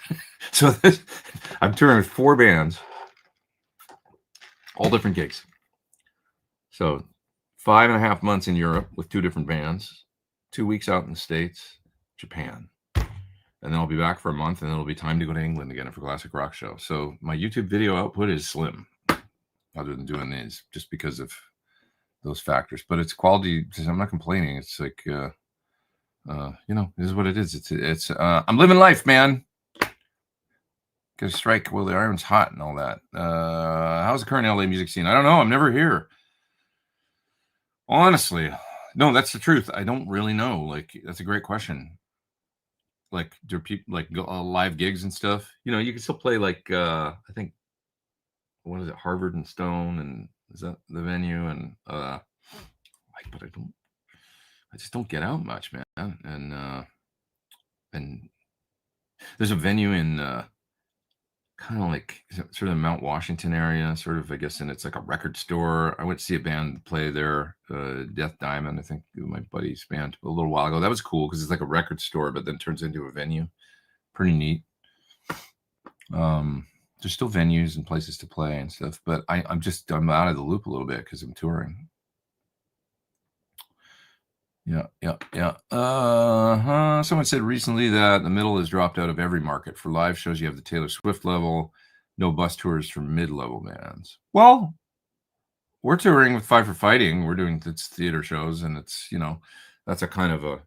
So I'm touring with 4 bands, all different gigs. So 5.5 months in Europe with 2 different bands, 2 weeks out in the States, Japan. And then I'll be back for a month, and then it'll be time to go to England again for Classic Rock Show. So my YouTube video output is slim, other than doing these, just because of those factors. But it's quality. I'm not complaining. It's like, this is what it is. It's I'm living life, man. Get a strike while the iron's hot and all that. How's the current LA music scene? I don't know. I'm never here. Honestly, no, that's the truth. I don't really know. Like, that's a great question. Like, do people like go live gigs and stuff? You can still play like I think, what is it, Harvard and Stone, and is that the venue? And but I just don't get out much, man. And there's a venue in kind of like sort of the Mount Washington area, sort of, I guess, and it's like a record store. I went to see a band play there, Death Diamond, I think, my buddy's band, a little while ago. That was cool because it's like a record store, but then turns into a venue. Pretty neat. There's still venues and places to play and stuff, but I'm out of the loop a little bit because I'm touring. Yeah. Someone said recently that the middle has dropped out of every market. For live shows, you have the Taylor Swift level, no bus tours for mid-level bands. Well, we're touring with 5 for Fighting. We're doing theater shows, and it's, that's a kind of a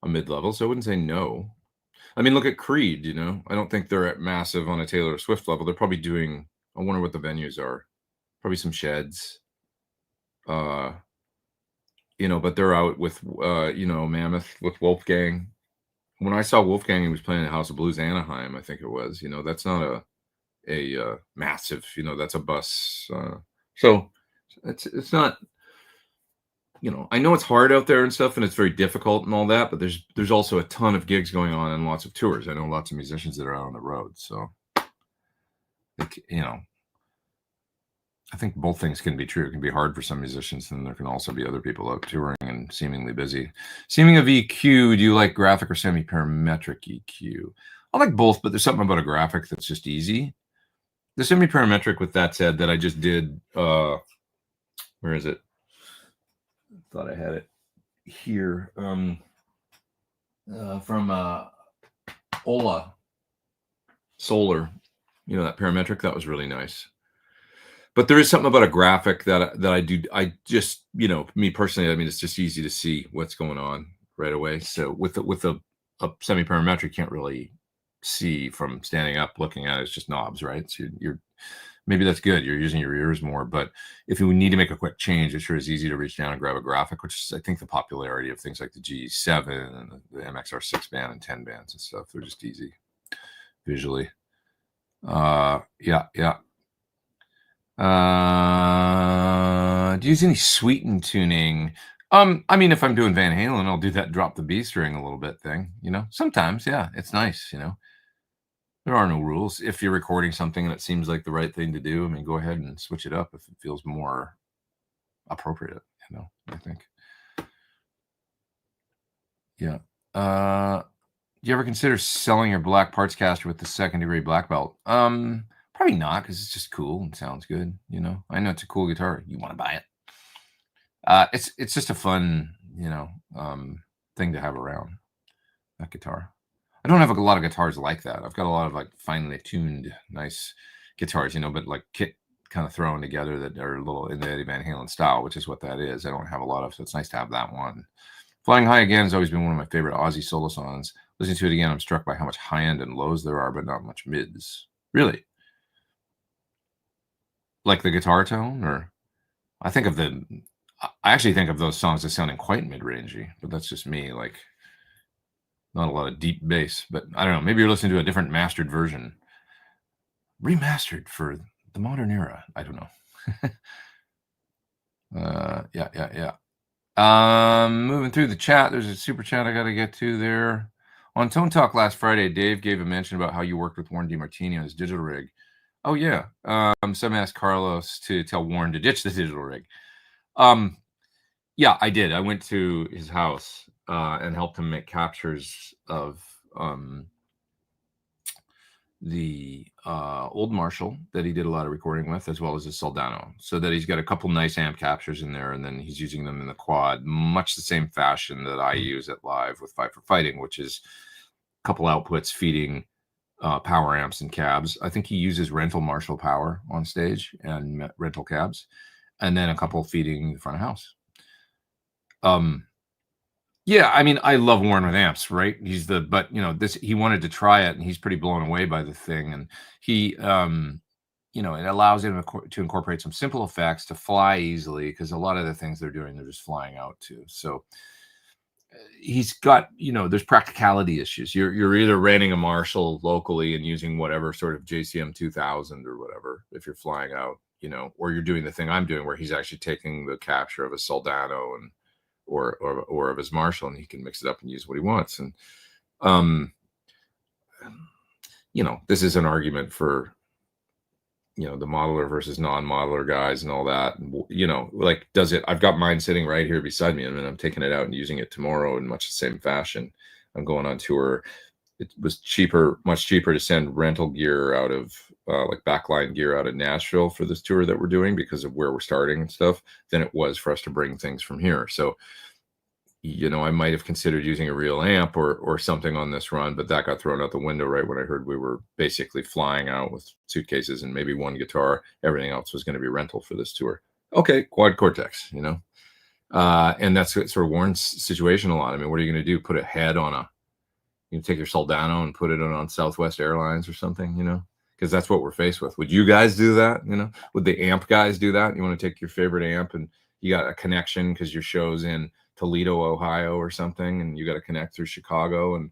mid-level, so I wouldn't say no. I mean, look at Creed, I don't think they're at massive on a Taylor Swift level. They're probably doing, I wonder what the venues are. Probably some sheds. But they're out with, Mammoth with Wolfgang. When I saw Wolfgang, he was playing at House of Blues Anaheim, I think it was. That's not a massive, that's a bus. So it's not, I know it's hard out there and stuff, and it's very difficult and all that, but there's also a ton of gigs going on and lots of tours. I know lots of musicians that are out on the road. So, I think both things can be true. It can be hard for some musicians, and there can also be other people out touring and seemingly busy. Seeming of EQ, do you like graphic or semi-parametric EQ? I like both, but there's something about a graphic that's just easy. The semi-parametric, with that said, that I just did, where is it? I thought I had it. here from Ola Solar, you know, that parametric, that was really nice. But there is something about a graphic that I just, you know, me personally, I mean, it's just easy to see what's going on right away. So with a semi-parametric, you can't really see from standing up looking at it. It's just knobs, right? So you're maybe that's good. You're using your ears more. But if you need to make a quick change, it sure is easy to reach down and grab a graphic, which is, I think, the popularity of things like the G7 and the MXR 6 band and 10 bands and stuff. They're just easy visually. Yeah. Do you use any sweetened tuning? I mean, if I'm doing Van Halen, I'll do that drop the B string a little bit thing, you know. Sometimes, yeah, it's nice, you know. There are no rules. If you're recording something and it seems like the right thing to do, I mean, go ahead and switch it up if it feels more appropriate, you know, I think. Yeah. Do you ever consider selling your black parts caster with the 2nd degree black belt? Probably not, because it's just cool and sounds good, you know. I know it's a cool guitar. You want to buy it. It's just a fun, you know, thing to have around, that guitar. I don't have a lot of guitars like that. I've got a lot of like finely tuned, nice guitars, you know, but like kit kind of thrown together that are a little in the Eddie Van Halen style, which is what that is. I don't have a lot of, so it's nice to have that one. Flying High Again has always been one of my favorite Ozzy solo songs. Listening to it again, I'm struck by how much high end and lows there are, but not much mids. Really? Like the guitar tone? Or I actually think of those songs as sounding quite mid-rangey, but that's just me. Like, not a lot of deep bass, but I don't know. Maybe you're listening to a different mastered version. Remastered for the modern era. I don't know. Yeah. Moving through the chat, there's a super chat I got to get to there. On Tone Talk last Friday, Dave gave a mention about how you worked with Warren DeMartini on his digital rig. Oh yeah. Some asked Carlos to tell Warren to ditch the digital rig. Yeah, I did. I went to his house and helped him make captures of the old Marshall that he did a lot of recording with, as well as his Soldano, so that he's got a couple nice amp captures in there, and then he's using them in the quad, much the same fashion that I use at live with Fight for Fighting, which is a couple outputs feeding power amps and cabs. I think he uses rental Marshall power on stage and rental cabs, and then a couple feeding the front of house. Yeah, I mean, I love Warren with amps, right? But you know, he wanted to try it, and he's pretty blown away by the thing. And he, you know, it allows him to incorporate some simple effects to fly easily, because a lot of the things they're doing, they're just flying out to. So he's got, you know, there's practicality issues. You're either renting a Marshall locally and using whatever sort of JCM 2000 or whatever if you're flying out, you know, or you're doing the thing I'm doing where he's actually taking the capture of a Soldano and or of his Marshall, and he can mix it up and use what he wants. And you know, this is an argument for, you know, the modeler versus non-modeler guys and all that. And, you know, like, does it? I've got mine sitting right here beside me, and I'm taking it out and using it tomorrow in much the same fashion. I'm going on tour. It was much cheaper to send rental gear out of like backline gear out of Nashville for this tour that we're doing because of where we're starting and stuff than it was for us to bring things from here. So, you know, I might have considered using a real amp or something on this run, but that got thrown out the window right when I heard we were basically flying out with suitcases and maybe one guitar. Everything else was going to be rental for this tour. Okay, Quad Cortex, you know. And that's sort of Warren's situation a lot. I mean, what are you going to do? Put a head on you take your Soldano and put it on Southwest Airlines or something, you know, because that's what we're faced with. Would you guys do that? You know, would the amp guys do that? You want to take your favorite amp and you got a connection because your show's in Toledo, Ohio or something, and you got to connect through Chicago, and,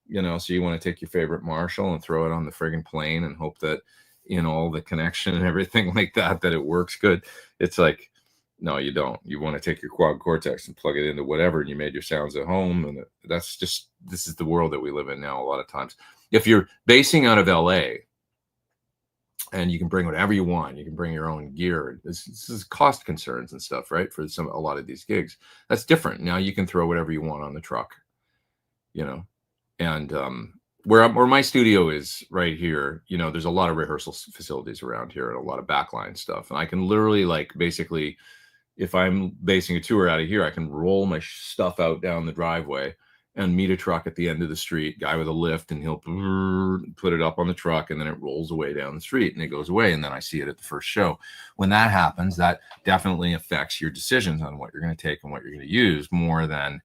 you know, so you want to take your favorite Marshall and throw it on the friggin' plane and hope that, you know, all the connection and everything like that it works good. It's like, no, you don't. You want to take your Quad Cortex and plug it into whatever, and you made your sounds at home. And this is the world that we live in now. A lot of times, if you're basing out of LA and you can bring whatever you want, you can bring your own gear. This is cost concerns and stuff, right? For a lot of these gigs, that's different. Now you can throw whatever you want on the truck, you know. And where my studio is right here, you know, there's a lot of rehearsal facilities around here and a lot of backline stuff, and I can literally, like, basically if I'm basing a tour out of here, I can roll my stuff out down the driveway and meet a truck at the end of the street, guy with a lift, and he'll put it up on the truck, and then it rolls away down the street and it goes away. And then I see it at the first show. When that happens, that definitely affects your decisions on what you're going to take and what you're going to use more than,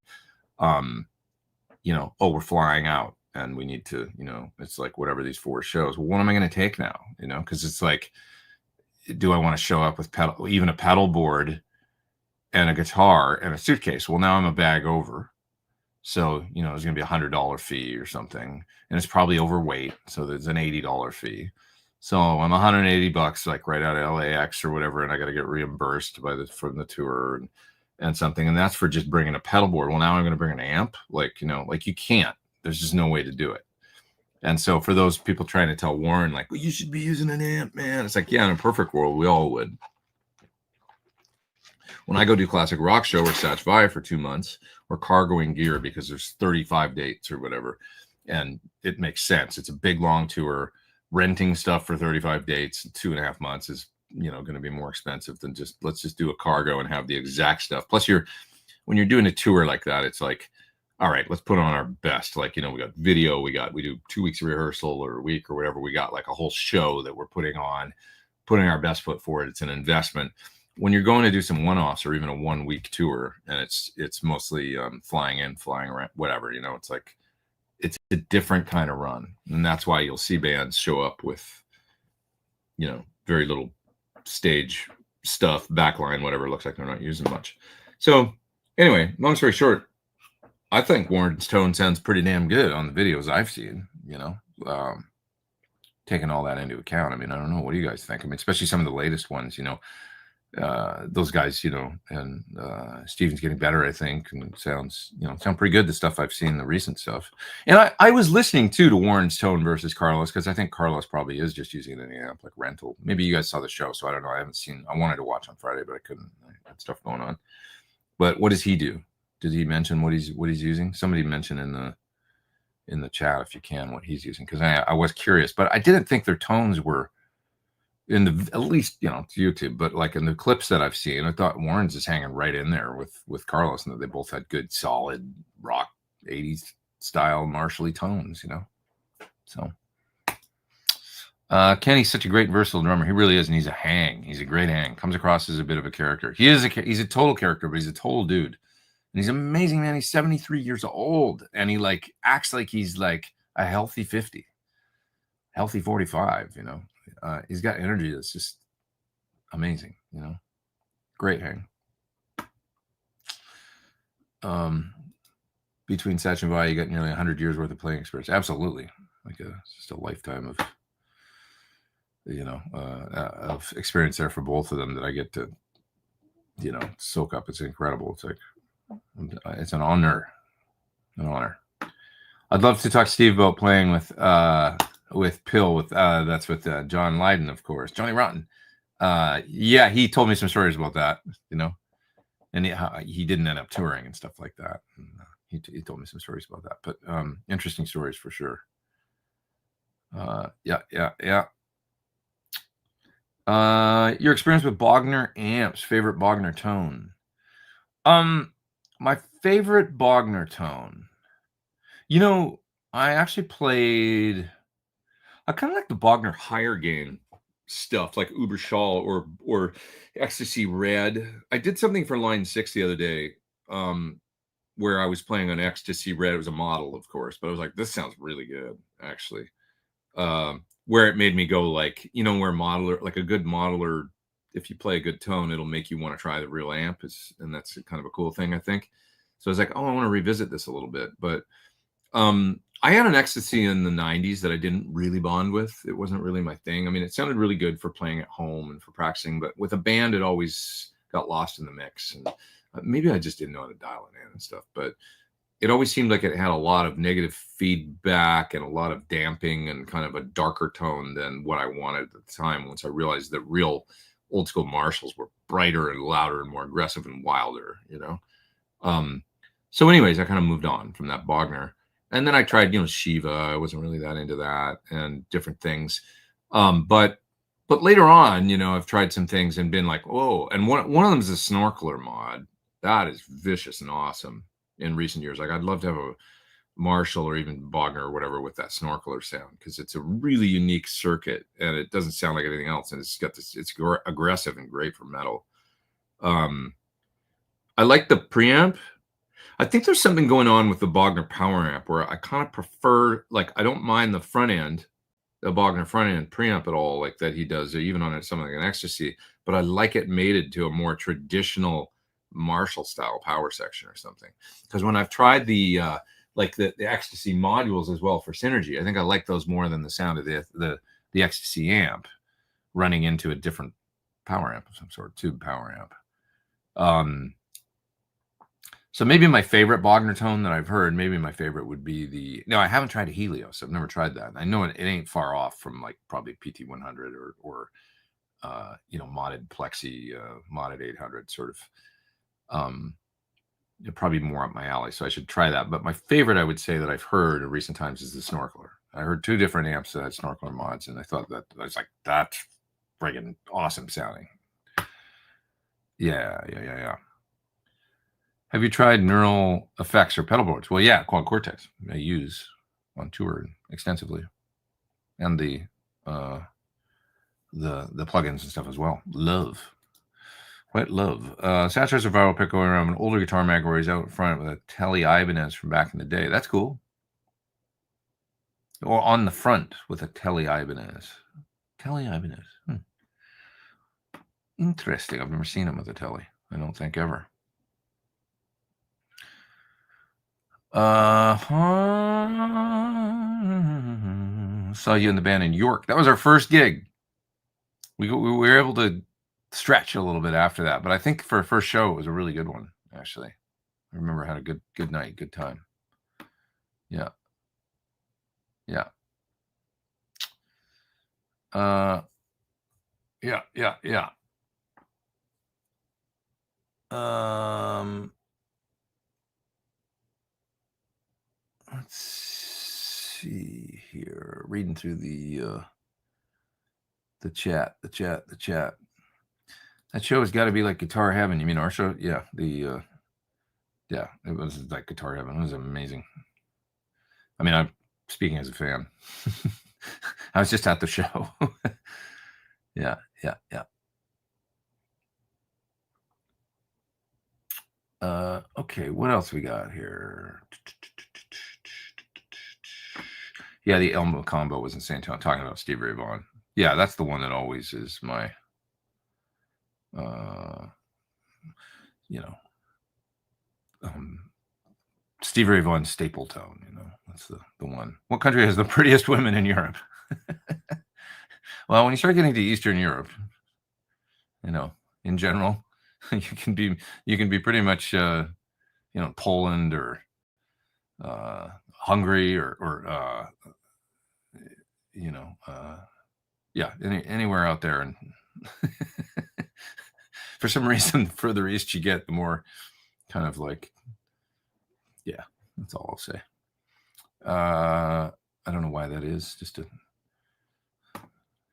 you know, oh, we're flying out and we need to, you know, it's like whatever these 4 shows. Well, what am I going to take now? You know, because it's like, do I want to show up with even a pedal board and a guitar and a suitcase? Well, now I'm a bag over. So, you know, there's going to be $100 fee or something, and it's probably overweight. So there's an $80 fee. So I'm $180 like right out of LAX or whatever. And I got to get reimbursed from the tour and something. And that's for just bringing a pedal board. Well, now I'm going to bring an amp. Like, you know, like you can't, there's just no way to do it. And so for those people trying to tell Warren, like, well, you should be using an amp, man. It's like, yeah, in a perfect world, we all would. When I go do classic rock show or Satch Vi for 2 months, or cargoing gear because there's 35 dates or whatever, and it makes sense. It's a big, long tour. Renting stuff for 35 dates, 2.5 months is, you know, going to be more expensive than just, let's just do a cargo and have the exact stuff. Plus when you're doing a tour like that, it's like, all right, let's put on our best. Like, you know, we got video, we do 2 weeks of rehearsal or a week or whatever. We got like a whole show that we're putting our best foot forward. It's an investment. When you're going to do some one-offs or even a 1-week tour, and it's mostly flying in, flying around, whatever, you know, it's like, it's a different kind of run. And that's why you'll see bands show up with, you know, very little stage stuff, backline, whatever. It looks like they're not using much. So anyway, long story short, I think Warren's tone sounds pretty damn good on the videos I've seen, you know, taking all that into account. I mean, I don't know. What do you guys think? I mean, especially some of the latest ones, you know, those guys, you know, and Steven's getting better, I think, and it sounds pretty good, the stuff I've seen, the recent stuff. And I was listening to Warren's tone versus Carlos, because I think Carlos probably is just using an amp like rental. Maybe you guys saw the show, so I don't know. I wanted to watch on Friday, but I couldn't. I had stuff going on. But what does he do? Did he mention what he's using? Somebody mention in the chat, if you can, what he's using, because I was curious, but I didn't think their tones were at least, you know, it's YouTube, but like in the clips that I've seen, I thought Warren's is hanging right in there with Carlos, and that they both had good, solid rock 80s style Marshall-y tones, you know. So Kenny's such a great versatile drummer. He really is, and he's a great hang. Comes across as a bit of a character. He's a total character, but he's a total dude. And he's amazing, man. He's 73 years old, and he like acts like he's like a healthy 50, healthy 45, you know. He's got energy that's just amazing, you know. Great hang. Between Satch and Vi, you got nearly 100 years worth of playing experience. Absolutely. Like just a lifetime of, you know, of experience there for both of them that I get to, you know, soak up. It's incredible. It's like, it's an honor. I'd love to talk to Steve about playing with Pill, that's with John Lydon, of course, Johnny Rotten. Yeah, he told me some stories about that, you know, and he didn't end up touring and stuff like that. And, he told me some stories about that, but interesting stories for sure. Yeah. Your experience with Bogner amps, favorite Bogner tone. My favorite Bogner tone, you know, I actually played, I kind of like the Bogner higher gain stuff, like Uberschall or Ecstasy Red. I did something for Line 6 the other day, where I was playing on Ecstasy Red. It was a model, of course, but I was like, this sounds really good, actually. Where it made me go, like, you know, where modeler, like a good modeler, if you play a good tone, it'll make you want to try the real amp, and that's kind of a cool thing, I think. So I was like, oh, I want to revisit this a little bit. But I had an Ecstasy in the 90s that I didn't really bond with. It wasn't really my thing. I mean, it sounded really good for playing at home and for practicing, but with a band, it always got lost in the mix. And maybe I just didn't know how to dial it in and stuff, but it always seemed like it had a lot of negative feedback and a lot of damping and kind of a darker tone than what I wanted at the time, once I realized that real old school Marshalls were brighter and louder and more aggressive and wilder, you know? So anyways, I kind of moved on from that Bogner. And then I tried, you know, Shiva. I wasn't really that into that, and different things. But But later on, you know, I've tried some things and been like, oh, and one of them is a snorkeler mod. That is vicious and awesome in recent years. Like I'd love to have a Marshall or even Bogner or whatever with that snorkeler sound, because it's a really unique circuit and it doesn't sound like anything else. And it's got this, it's aggressive and great for metal. I like the preamp. I think there's something going on with the Bogner power amp where I kind of prefer, like, I don't mind the front end, the Bogner front end preamp at all, like that he does, even on something like an Ecstasy, but I like it mated to a more traditional Marshall style power section or something. Because when I've tried the like the Ecstasy modules as well for Synergy, I think I like those more than the sound of the Ecstasy amp running into a different power amp of some sort, tube power amp. So maybe my favorite Bogner tone that I've heard, maybe my favorite would be no, I haven't tried a Helios. I've never tried that. I know it ain't far off from like probably PT100 or you know, modded Plexi, modded 800 sort of. Probably more up my alley, so I should try that. But my favorite, I would say, that I've heard in recent times is the Snorkeler. I heard 2 different amps that had Snorkeler mods, and I thought that I was like, that's friggin' awesome sounding. Yeah. Have you tried neural effects or pedal boards? Well, yeah, Quad Cortex I use on tour extensively, and the plugins and stuff as well. Quite love. Satchers of viral pick going around an older guitar mag where he's out front with a Tele Ibanez from back in the day. That's cool. Or on the front with a Tele Ibanez. Tele Ibanez. Interesting. I've never seen him with a Tele. I don't think ever. Saw you in the band in York. That was our first gig. We were able to stretch a little bit after that, but I think for a first show it was a really good one, actually. I remember I had a good night, good time. Yeah. Yeah. Let's see here. Reading through the chat. That show has got to be like Guitar Heaven. You mean our show? Yeah. Yeah, it was like Guitar Heaven. It was amazing. I mean, I'm speaking as a fan. I was just at the show. Yeah. Okay, what else we got here? Yeah, the Elmo combo was insane. Talking about Stevie Ray Vaughan. Yeah, that's the one that always is my, you know, Stevie Ray Vaughan staple tone. You know, that's the one. What country has the prettiest women in Europe? Well, when you start getting to Eastern Europe, you know, in general, you can be pretty much, you know, Poland or Hungary or you know, yeah, anywhere out there. And for some reason, the further east you get, the more kind of like, yeah, that's all I'll say. I don't know why that is. Just a,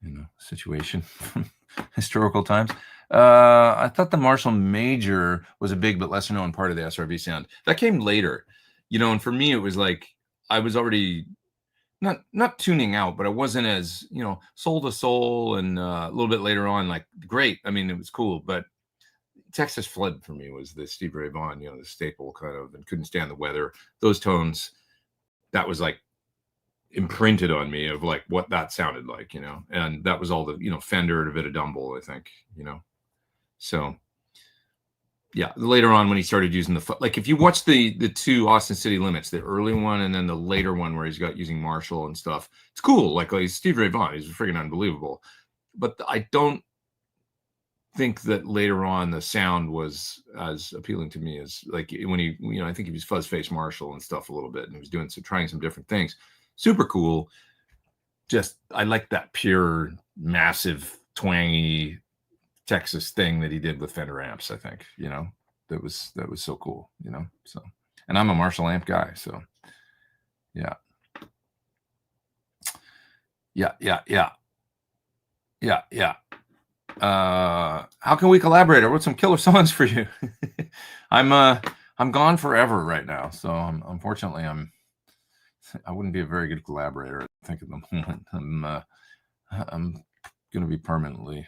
you know, situation from historical times. I thought the Marshall Major was a big but lesser known part of the SRV sound. That came later, you know, and for me it was like I was already not tuning out, but I wasn't as, you know, Soul to Soul, and a little bit later on, like, great. I mean, it was cool, but Texas Flood for me was the Stevie Ray Vaughan, you know, the staple kind of, and Couldn't Stand the Weather. Those tones, that was like imprinted on me of like what that sounded like, you know, and that was all the, you know, Fender and a bit of Dumble, I think, you know. So yeah, later on when he started using the, like, if you watch the 2 Austin City Limits, the early one and then the later one where he's got using Marshall and stuff, it's cool. Like Stevie Ray Vaughan, he's freaking unbelievable. But I don't think that later on the sound was as appealing to me as like when he, you know, I think he was Fuzz Face Marshall and stuff a little bit, and he was doing trying some different things. Super cool. Just I like that pure, massive, twangy Texas thing that he did with Fender amps. I think, you know, that was so cool, you know. So, and I'm a Marshall amp guy, so yeah. Yeah. How can we collaborate? I wrote some killer songs for you. I'm gone forever right now, so unfortunately I wouldn't be a very good collaborator, I think, at the moment. I'm going to be permanently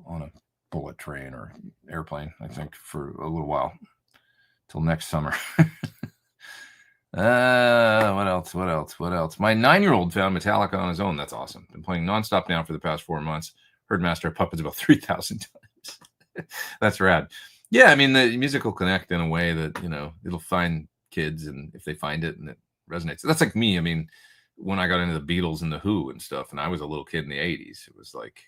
on a bullet train or airplane, I think, for a little while till next summer. What else? My 9-year-old found Metallica on his own. That's awesome. Been playing nonstop now for the past 4 months. Heard Master of Puppets about 3,000 times. That's rad. Yeah, I mean, the music will connect in a way that, it'll find kids, and if they find it and it resonates. That's like me. I mean, when I got into the Beatles and the Who and stuff, and I was a little kid in the 80s, it was like,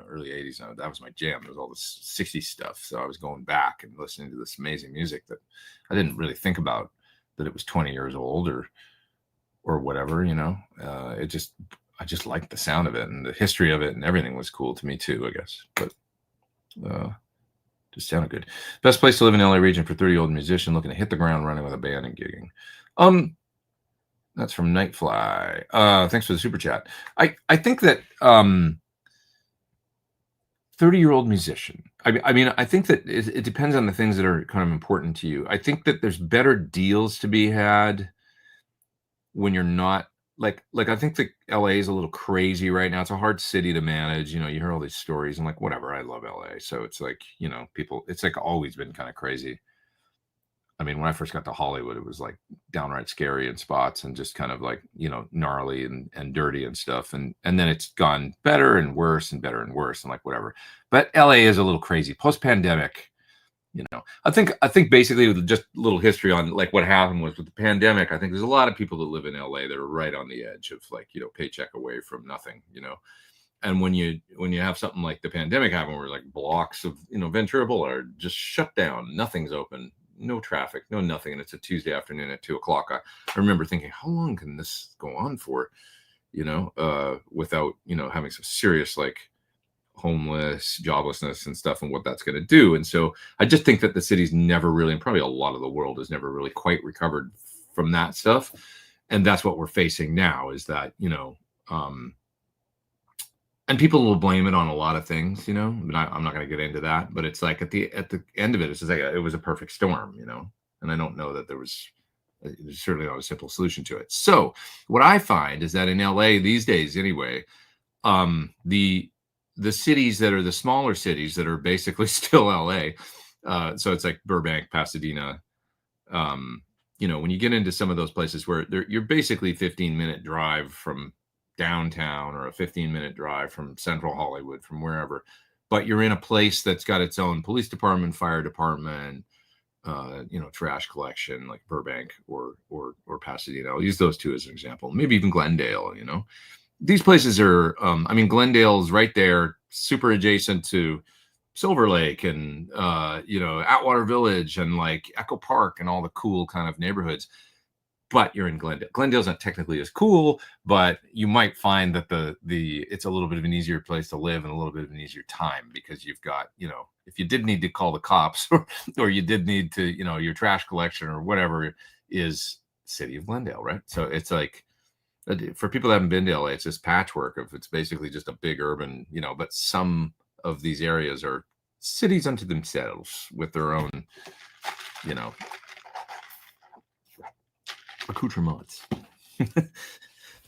early 80s. That was my jam. There was all this 60s stuff. So I was going back and listening to this amazing music that I didn't really think about, that it was 20 years old or whatever, I just liked the sound of it, and the history of it, and everything was cool to me too, I guess. But just sounded good. Best place to live in LA region for 30-year-old musician looking to hit the ground running with a band and gigging. That's from Nightfly. Thanks for the super chat. I think that 30-year-old musician. I mean, I think that it depends on the things that are kind of important to you. I think that there's better deals to be had when you're not like I think that LA is a little crazy right now. It's a hard city to manage. You hear all these stories and like, whatever. I love LA. So it's like, people, it's like always been kind of crazy. I mean, when I first got to Hollywood, it was like downright scary in spots and just kind of like, gnarly and dirty and stuff. And then it's gone better and worse and better and worse and like whatever. But LA is a little crazy post-pandemic. I think basically with just a little history on like what happened was with the pandemic, I think there's a lot of people that live in LA that are right on the edge of like, paycheck away from nothing, And when you have something like the pandemic happen where like blocks of, Ventura Boulevard are just shut down, nothing's open, no traffic, no nothing. And it's a Tuesday afternoon at 2:00. I remember thinking, how long can this go on for, without, having some serious like homeless, joblessness and stuff and what that's going to do. And so I just think that the city's never really, and probably a lot of the world has never really quite recovered from that stuff. And that's what we're facing now is that, and people will blame it on a lot of things, but I'm not going to get into that, but it's like at the end of it, it's just like, it was a perfect storm, and I don't know that there's certainly not a simple solution to it. So what I find is that in LA these days, anyway, the cities that are the smaller cities that are basically still LA. So it's like Burbank, Pasadena. When you get into some of those places where you're basically 15-minute drive from downtown or a 15-minute drive from central Hollywood, from wherever, but you're in a place that's got its own police department, fire department, trash collection, like Burbank or Pasadena. I'll use those two as an example. Maybe even Glendale, These places are, Glendale's right there, super adjacent to Silver Lake and, Atwater Village and like Echo Park and all the cool kind of neighborhoods. But you're in Glendale. Glendale's not technically as cool, but you might find that it's a little bit of an easier place to live and a little bit of an easier time because you've got, if you did need to call the cops or you did need to, your trash collection or whatever is city of Glendale, right? So it's like, for people that haven't been to LA, it's this patchwork of it's basically just a big urban, but some of these areas are cities unto themselves with their own, accoutrements,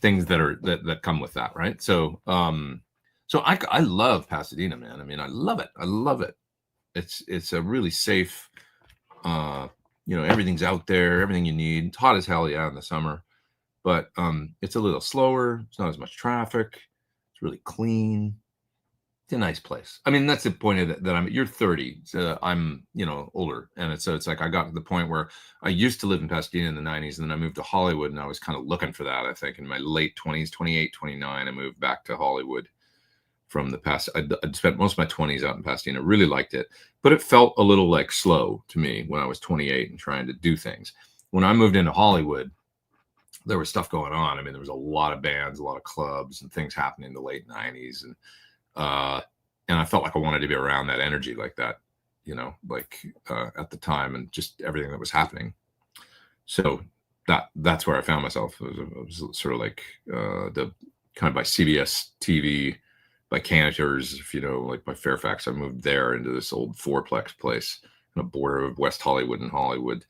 things that come with that, right? So, I love Pasadena, man. I mean, I love it. It's a really safe, everything's out there, everything you need. It's hot as hell, yeah, in the summer. But it's a little slower. It's not as much traffic. It's really clean. It's a nice place. I mean, that's the point of that. You're 30. So I'm, older. And it's like I got to the point where I used to live in Pasadena in the 90s. And then I moved to Hollywood. And I was kind of looking for that, I think, in my late 20s, 28, 29. I moved back to Hollywood from the past. I'd spent most of my 20s out in Pasadena. Really liked it. But it felt a little like slow to me when I was 28 and trying to do things. When I moved into Hollywood, there was stuff going on. I mean, there was a lot of bands, a lot of clubs and things happening in the late 90s. And I felt like I wanted to be around that energy like that, at the time and just everything that was happening. So that's where I found myself. It was sort of like the kind of by CBS TV by Cantor's, if you know, like by Fairfax. I moved there into this old fourplex place on the border of West Hollywood and Hollywood.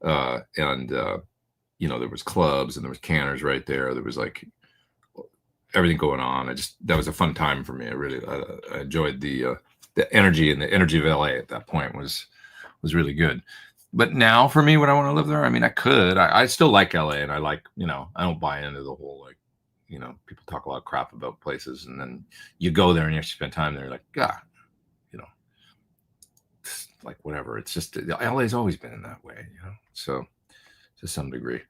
You know, there was clubs and there was Cantor's right there. There was like everything going on. That was a fun time for me. I enjoyed the energy, and the energy of LA at that point was really good. But now for me, would I want to live there? I mean, I could. I still like LA, and I like, you know, I don't buy into the whole, like, you know, people talk a lot of crap about places, and then you go there and you actually spend time there, like, God, you know, like whatever. It's just LA's always been in that way, you know. So to some degree,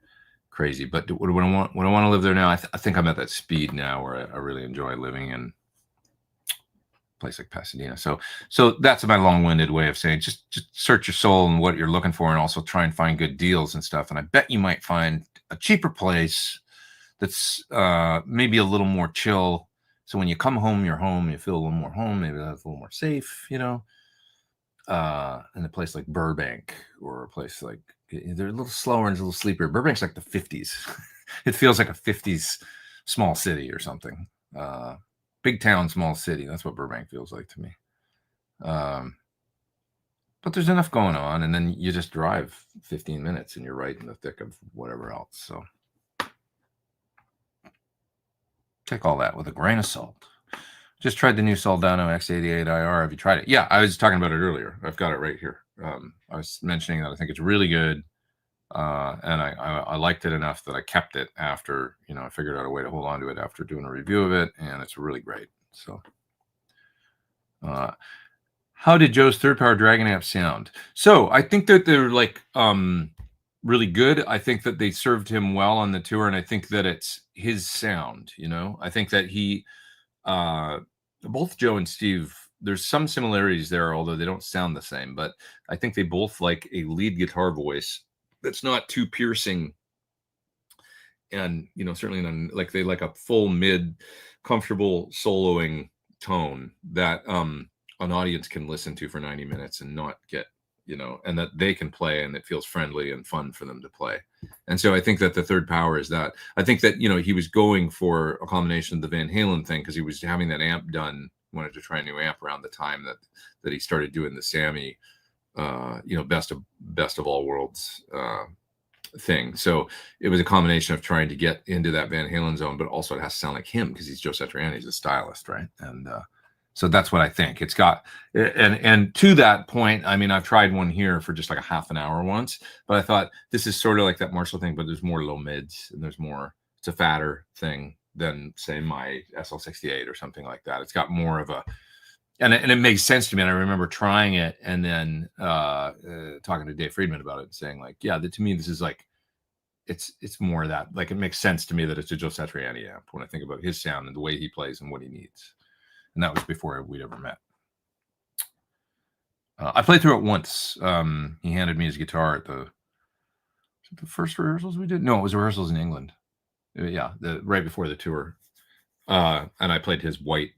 crazy. But would I want to live there now? I think I'm at that speed now where I really enjoy living in place like Pasadena. So that's my long-winded way of saying just search your soul and what you're looking for, and also try and find good deals and stuff. And I bet you might find a cheaper place that's maybe a little more chill. So when you come home, you're home, you feel a little more home, maybe that's a little more safe, you know. In a place like Burbank, or a place like, they're a little slower and a little sleepier. Burbank's like the 50s. It feels like a 50s small city or something. Big town, small city. That's what Burbank feels like to me. But there's enough going on, and then you just drive 15 minutes and you're right in the thick of whatever else. So take all that with a grain of salt. Just tried the new Soldano X88 IR. Have you tried it? Yeah, I was talking about it earlier. I've got it right here. I was mentioning that I think it's really good. And I liked it enough that I kept it after, you know, I figured out a way to hold on to it after doing a review of it, and it's really great. So, how did Joe's Third Power Dragon amp sound? So I think that they're like really good. I think that they served him well on the tour, and I think that it's his sound. You know, I think that he, both Joe and Steve, there's some similarities there, although they don't sound the same. But I think they both like a lead guitar voice that's not too piercing, and, you know, certainly not, like, they like a full mid comfortable soloing tone that an audience can listen to for 90 minutes and not get, you know, and that they can play, and it feels friendly and fun for them to play. And so I think that the Third Power is that. I think that, you know, he was going for a combination of the Van Halen thing, because he was having that amp done, wanted to try a new amp around the time that he started doing the Sammy you know, best of all worlds thing. So it was a combination of trying to get into that Van Halen zone, but also it has to sound like him, because he's Joe Satriani, he's a stylist, right? And so that's what I think it's got. And to that point, I mean, I've tried one here for just like a half an hour once, but I thought this is sort of like that Marshall thing, but there's more low mids, and there's more, it's a fatter thing than, say, my SL68 or something like that. It's got more of a, and it makes sense to me. And I remember trying it, and then talking to Dave Friedman about it, and saying, like, yeah, to me, this is like, it's more of that. Like, it makes sense to me that it's a Joe Satriani amp when I think about his sound and the way he plays and what he needs. And that was before we'd ever met. I played through it once. He handed me his guitar at the first rehearsals we did. No, it was rehearsals in England. Yeah, right before the tour. And I played his white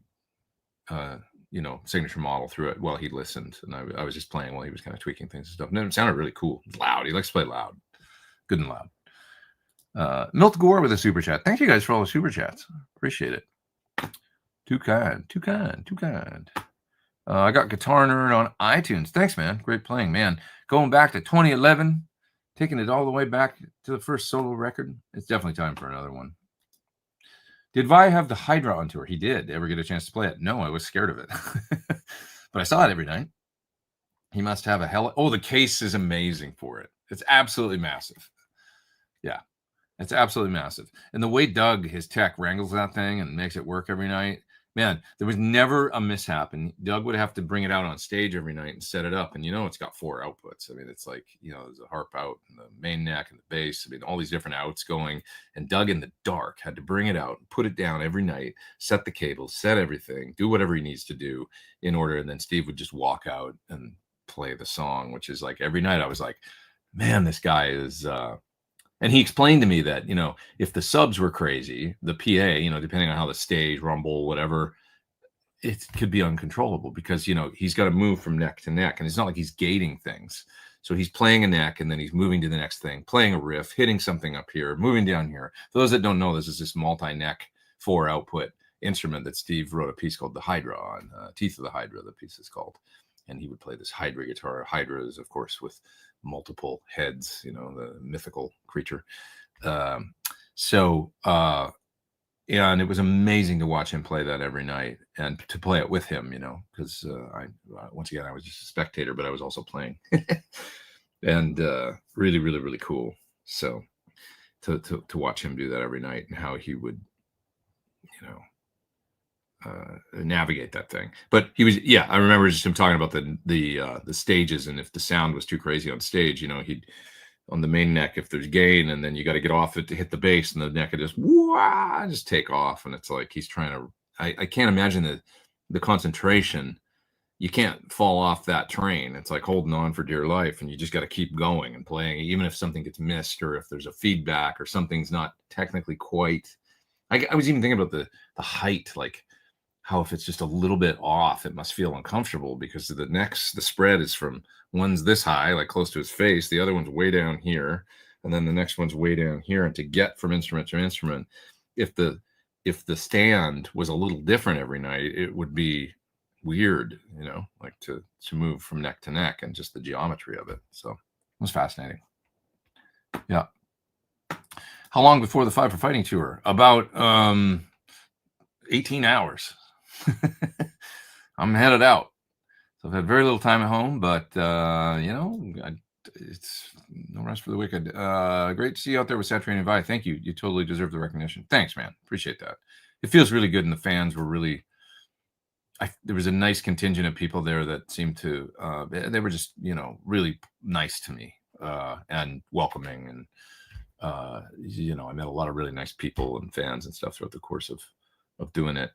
you know, signature model through it while he listened, and I was just playing while he was kind of tweaking things and stuff. And it sounded really cool, loud. He likes to play loud, good and loud. Milt Gore with a super chat. Thank you guys for all the super chats. Appreciate it. Too kind. I got Guitar Nerd on iTunes. Thanks, man. Great playing, man. Going back to 2011, taking it all the way back to the first solo record. It's definitely time for another one. Did Vi have the Hydra on tour? He did. Ever get a chance to play it? No, I was scared of it. But I saw it every night. He must have a hell. Oh, the case is amazing for it. It's absolutely massive. Yeah, it's absolutely massive. And the way Doug, his tech, wrangles that thing and makes it work every night, man, there was never a mishap. And Doug would have to bring it out on stage every night and set it up. And, you know, it's got 4 outputs. I mean, it's like, you know, there's a harp out and the main neck and the bass. I mean, all these different outs going. And Doug, in the dark, had to bring it out, put it down every night, set the cables, set everything, do whatever he needs to do in order. And then Steve would just walk out and play the song, which is like every night I was like, man, this guy is... And he explained to me that, you know, if the subs were crazy, the PA, you know, depending on how the stage, rumble, whatever, it could be uncontrollable, because, you know, he's got to move from neck to neck, and it's not like he's gating things. So he's playing a neck, and then he's moving to the next thing, playing a riff, hitting something up here, moving down here. For those that don't know, this is this multi-neck 4 output instrument that Steve wrote a piece called the Hydra on, Teeth of the Hydra, the piece is called. And he would play this Hydra guitar. Hydra is, of course, with multiple heads, you know, the mythical creature. And it was amazing to watch him play that every night and to play it with him, you know, because once again, I was just a spectator, but I was also playing. And really, really, really cool. So to watch him do that every night and how he would, you know, navigate that thing. But he was, yeah, I remember just him talking about the stages, and if the sound was too crazy on stage, you know, he'd on the main neck, if there's gain, and then you got to get off it to hit the bass, and the neck would just take off, and it's like he's trying to. I can't imagine the concentration. You can't fall off that train. It's like holding on for dear life, and you just got to keep going and playing, even if something gets missed or if there's a feedback or something's not technically quite. I was even thinking about the height, like how if it's just a little bit off, it must feel uncomfortable because the spread is from one's this high, like close to his face, the other one's way down here, and then the next one's way down here. And to get from instrument to instrument, if the stand was a little different every night, it would be weird, you know, like to move from neck to neck and just the geometry of it. So it was fascinating. Yeah. How long before the Five for Fighting tour? About 18 hours. I'm headed out. So I've had very little time at home, but you know, it's no rest for the wicked. Great to see you out there with Saturated and Vi. Thank you. You totally deserve the recognition. Thanks, man. Appreciate that. It feels really good, and the fans were really. There was a nice contingent of people there that seemed to. They were just, you know, really nice to me and welcoming, and you know, I met a lot of really nice people and fans and stuff throughout the course of doing it.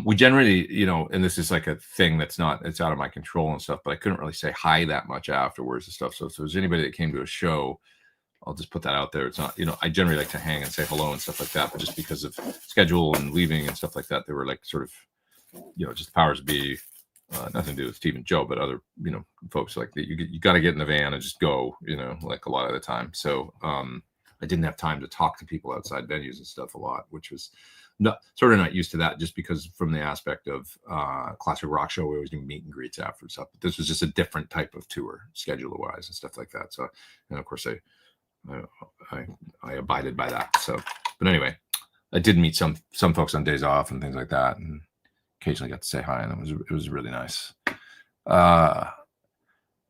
We generally, you know, and this is like a thing it's out of my control and stuff, but I couldn't really say hi that much afterwards and stuff. So if there's anybody that came to a show, I'll just put that out there. It's not, you know, I generally like to hang and say hello and stuff like that, but just because of schedule and leaving and stuff like that, they were like sort of, you know, just powers be, nothing to do with Steve and Joe, but other, you know, folks like that. You got to get in the van and just go, you know, like a lot of the time. So I didn't have time to talk to people outside venues and stuff a lot, which was sort of not used to that, just because from the aspect of classic rock show, we always do meet and greets after and stuff. But this was just a different type of tour, schedule wise and stuff like that. So, and of course, I abided by that. So, but anyway, I did meet some folks on days off and things like that, and occasionally got to say hi, and it was really nice.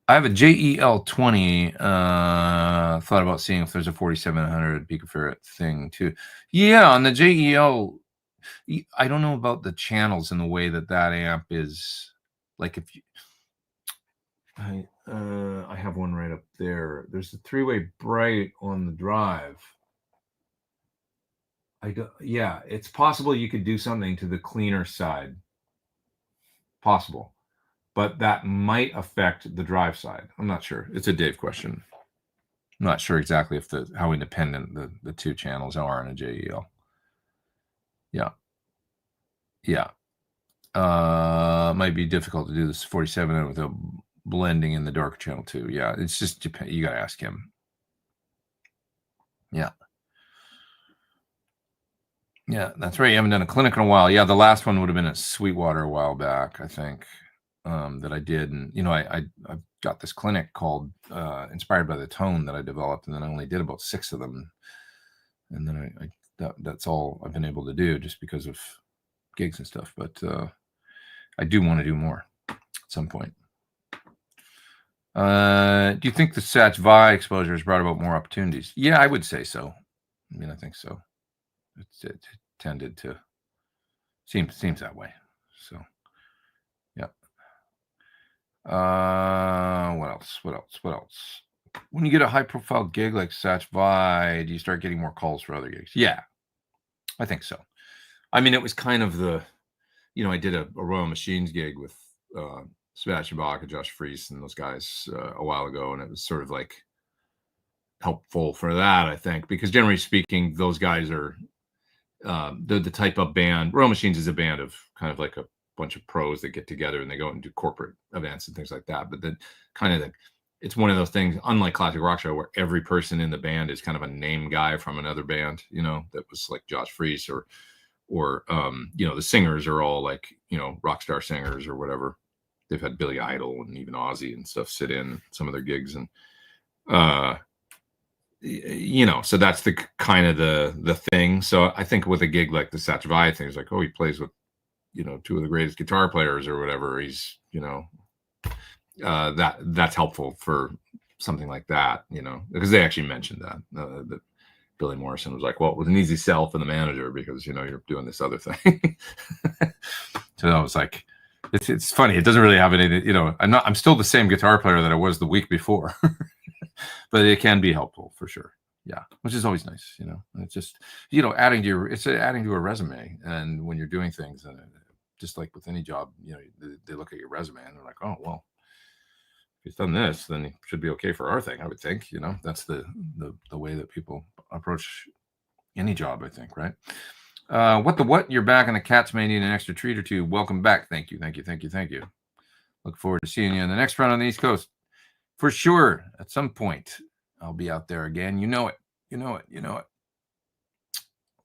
I have a JEL 20. Thought about seeing if there's a 4700 picofarad thing too. Yeah, on the JEL, I don't know about the channels and the way that amp is. Like if you, I have one right up there. There's a 3-way bright on the drive. Yeah, it's possible you could do something to the cleaner side. Possible. But that might affect the drive side. I'm not sure. It's a Dave question. I'm not sure exactly how independent the two channels are in a JEL. Yeah. Yeah. Might be difficult to do this 47 with a blending in the dark channel too. Yeah, it's just you got to ask him. Yeah. Yeah, that's right. You haven't done a clinic in a while. Yeah, the last one would have been at Sweetwater a while back, I think. That I did, and you know, I've got this clinic called Inspired by the Tone that I developed, and then I only did about 6 of them, and then that's all I've been able to do just because of gigs and stuff. But I do want to do more at some point. Do you think the Satch Vi exposure has brought about more opportunities? Yeah, I would say so. I mean, I think so. It tended to seems that way. So. What else? When you get a high profile gig like Satch Vi, do you start getting more calls for other gigs? Yeah, I think so. I mean, it was kind of you know, I did a Royal Machines gig with Sebastian Bach and Josh Freese and those guys a while ago, and it was sort of like helpful for that, I think, because generally speaking, those guys are the type of band. Royal Machines is a band of kind of like a bunch of pros that get together and they go and do corporate events and things like that. But then kind of it's one of those things, unlike classic rock show, where every person in the band is kind of a name guy from another band, you know, that was like Josh Freese or or the singers are all like, rock star singers or whatever. They've had Billy Idol and even Ozzy and stuff sit in some of their gigs, and so that's the kind of the thing. So I think with a gig like the Satch Vai thing, it's like, oh, he plays with two of the greatest guitar players or whatever. He's that's helpful for something like that, because they actually mentioned that Billy Morrison was like, well, it was an easy sell for the manager because you're doing this other thing. So I was like, it's funny. It doesn't really have anything. I'm still the same guitar player that I was the week before, but it can be helpful for sure. Yeah, which is always nice. It's just adding to a resume, and when you're doing things, and just like with any job, they look at your resume and they're like, oh well, if he's done this, then he should be okay for our thing. I would think. That's the way that people approach any job, I think, right? What? You're back, and the cats may need an extra treat or two. Welcome back. Thank you. Look forward to seeing you in the next round on the East Coast. For sure, at some point, I'll be out there again. You know it.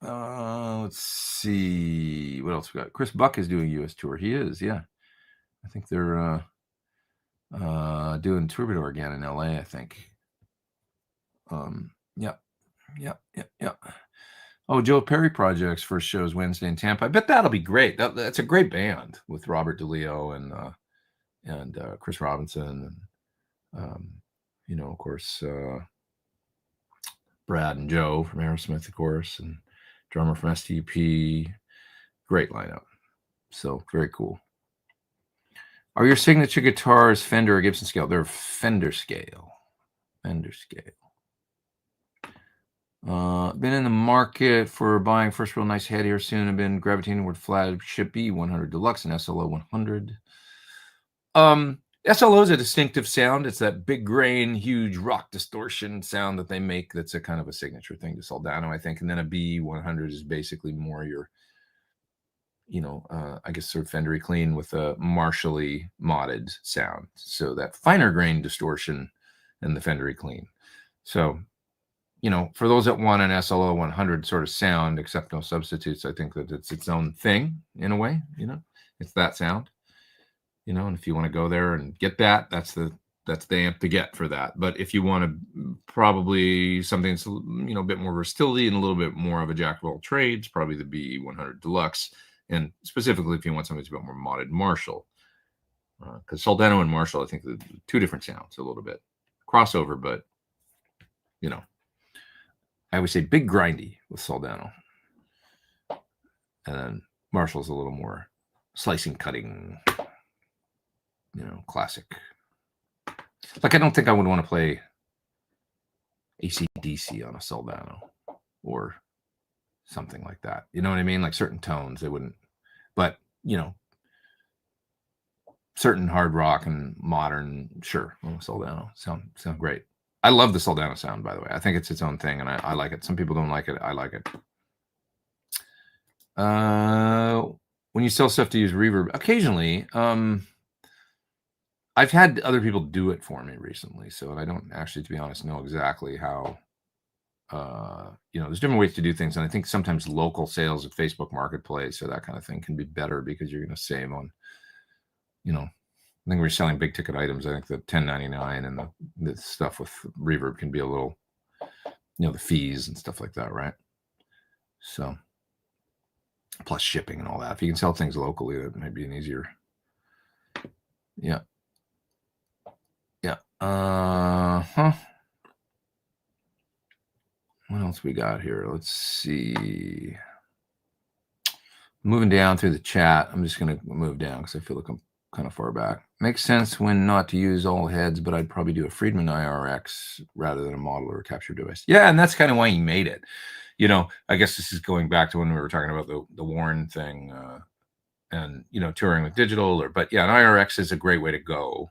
Let's see. What else we got? Chris Buck is doing a U.S. tour. He is, yeah. I think they're doing Troubadour again in L.A., I think. Yeah. Oh, Joe Perry Project's first show is Wednesday in Tampa. I bet that'll be great. That's a great band with Robert DeLeo and Chris Robinson and of course Brad and Joe from Aerosmith, of course, and drummer from STP. Great lineup. So very cool. Are your signature guitars Fender or Gibson scale? They're Fender scale. Been in the market for buying first real nice head here soon. I've been gravitating toward flagship B100 Deluxe and SLO 100. SLO is a distinctive sound. It's that big grain, huge rock distortion sound that they make. That's a kind of a signature thing to Soldano, I think. And then a B100 is basically more your, I guess sort of Fendery clean with a Marshall-y modded sound. So that finer grain distortion and the Fendery clean. So, for those that want an SLO 100 sort of sound, except no substitutes, I think that it's its own thing in a way. It's that sound. And if you want to go there and get that, that's the amp to get for that. But if you want to probably something that's a bit more versatility and a little bit more of a jack of all trades, probably the B100 Deluxe. And specifically, if you want something that's a bit more modded, Marshall, because Soldano and Marshall, I think, are two different sounds, a little bit crossover, but I always say big grindy with Soldano, and then Marshall's a little more slicing, cutting. Classic. Like, I don't think I would want to play AC/DC on a Soldano or something like that. You know what I mean? Like certain tones, they wouldn't. But, certain hard rock and modern, sure, Soldano sound great. I love the Soldano sound, by the way. I think it's its own thing, and I like it. Some people don't like it. I like it. When you sell stuff to use reverb, occasionally, I've had other people do it for me recently, so I don't actually, to be honest, know exactly how. There's different ways to do things, and I think sometimes local sales of Facebook Marketplace or that kind of thing can be better because you're going to save on, I think we're selling big ticket items. I think the 1099 and the stuff with reverb can be a little, the fees and stuff like that, right? So, plus shipping and all that. If you can sell things locally, that might be an easier. Yeah. What else we got here? Let's see. Moving down through the chat. I'm just going to move down because I feel like I'm kind of far back. Makes sense when not to use all heads, but I'd probably do a Friedman IRX rather than a model or a capture device. Yeah, and that's kind of why he made it. I guess this is going back to when we were talking about the Warren thing and, touring with digital. But yeah, an IRX is a great way to go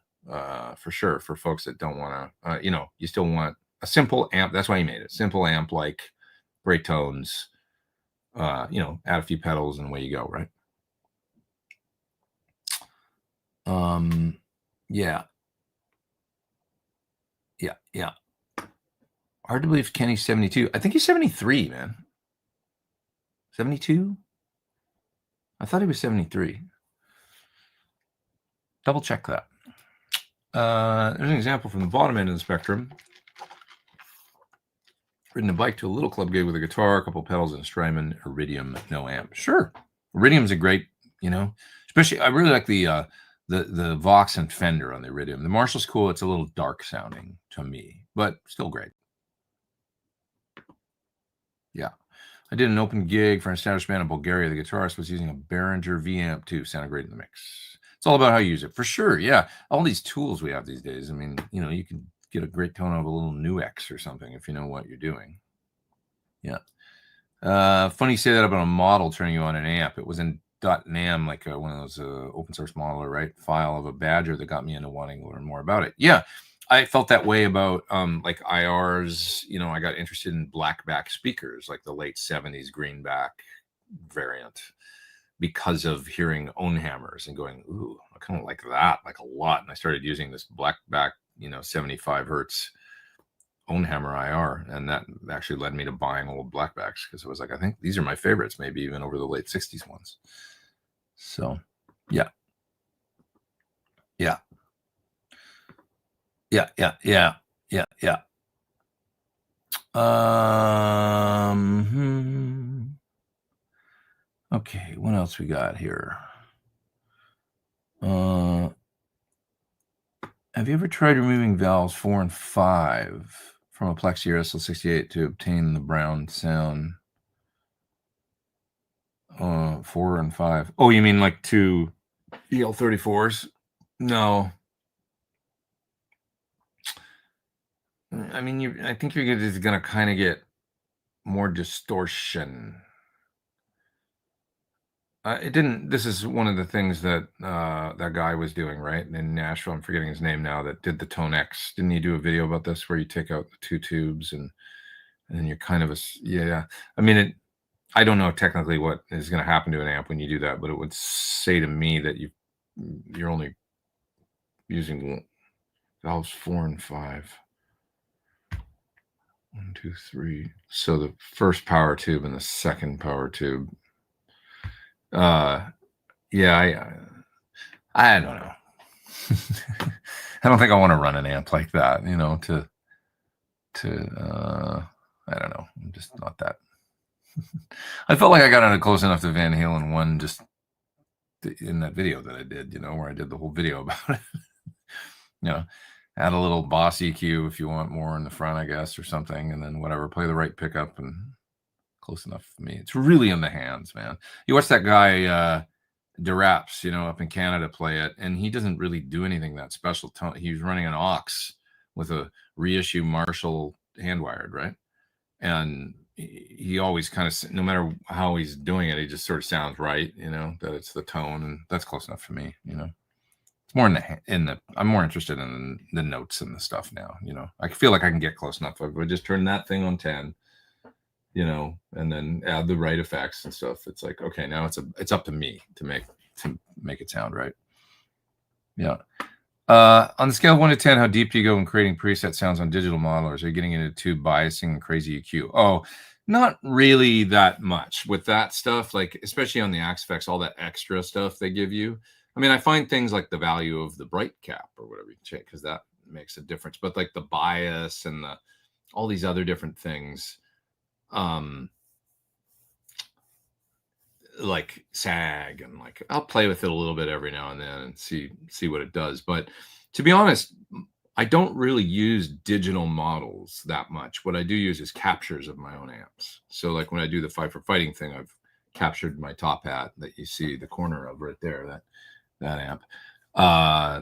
for sure for folks that don't want to, you still want a simple amp. That's why he made it. Simple amp, like great tones, add a few pedals and away you go, right? Yeah. Hard to believe Kenny's 72. I think he's 73, man. 72? I thought he was 73. Double check that. There's an example from the bottom end of the spectrum. Ridden a bike to a little club gig with a guitar, a couple pedals, and a Strymon Iridium, no amp. Sure, Iridium's a great, especially I really like the Vox and Fender on the Iridium. The Marshall's cool. It's a little dark sounding to me, but still great. Yeah. I did an open gig for an established band in Bulgaria. The guitarist was using a Behringer V amp too. Sounded great in the mix. It's all about how you use it, for sure. Yeah, all these tools we have these days. I mean, you can get a great tone out of a little Nuix or something if you know what you're doing. Yeah. Funny you say that about a model turning you on an amp. It was in .nam, like one of those open source modeler, right? File of a Badger that got me into wanting to learn more about it. Yeah. I felt that way about like IRs. I got interested in blackback speakers, like the late 70s greenback variant, because of hearing own hammers and going, ooh, I kind of like that, like a lot. And I started using this blackback, 75 hertz own hammer IR, and that actually led me to buying old blackbacks, because it was like, I think these are my favorites, maybe even over the late 60s ones. So, yeah. Yeah. Yeah. Okay, what else we got here? Have you ever tried removing valves 4 and 5 from a Plexi or SL68 to obtain the brown sound? 4 and 5. Oh, you mean like 2 EL34s? No. I mean, I think you're just gonna kind of get more distortion. This is one of the things that that guy was doing, right, in Nashville. I'm forgetting his name now. That did the Tone X. Didn't he do a video about this where you take out the 2 tubes and then you're kind of yeah. I mean, I don't know technically what is going to happen to an amp when you do that, but it would say to me that you're only using valves 4 and 5. 1, 2, 3. So the first power tube and the second power tube. Yeah, I don't know. I don't think I want to run an amp like that, I don't know. I'm just not that. I felt like I got on close enough to Van Halen 1 just in that video that I did, where I did the whole video about it. Add a little Boss EQ if you want more in the front, I guess, or something, and then whatever, play the right pickup and close enough for me. It's really in the hands, man. You watch that guy Deraps, up in Canada play it, and he doesn't really do anything that special. He's running an aux with a reissue Marshall hand-wired, right? And he always kind of, no matter how he's doing it, he just sort of sounds right, that it's the tone, and that's close enough for me, It's more I'm more interested in the notes and the stuff now, I feel like I can get close enough. I would just turn that thing on 10, and then add the right effects and stuff. It's like, okay, now it's up to me to make it sound right. Yeah. On the scale of 1 to 10, how deep do you go in creating preset sounds on digital modelers? Are you getting into tube biasing and crazy EQ? Oh, not really that much with that stuff, like especially on the Axe Effects, all that extra stuff they give you. I mean, I find things like the value of the bright cap or whatever you check, because that makes a difference. But like the bias and all these other different things, like sag, and like I'll play with it a little bit every now and then and see what it does. But to be honest, I don't really use digital models that much. What I do use is captures of my own amps. So like when I do the Fight for Fighting thing, I've captured my top hat that you see the corner of right there, that amp.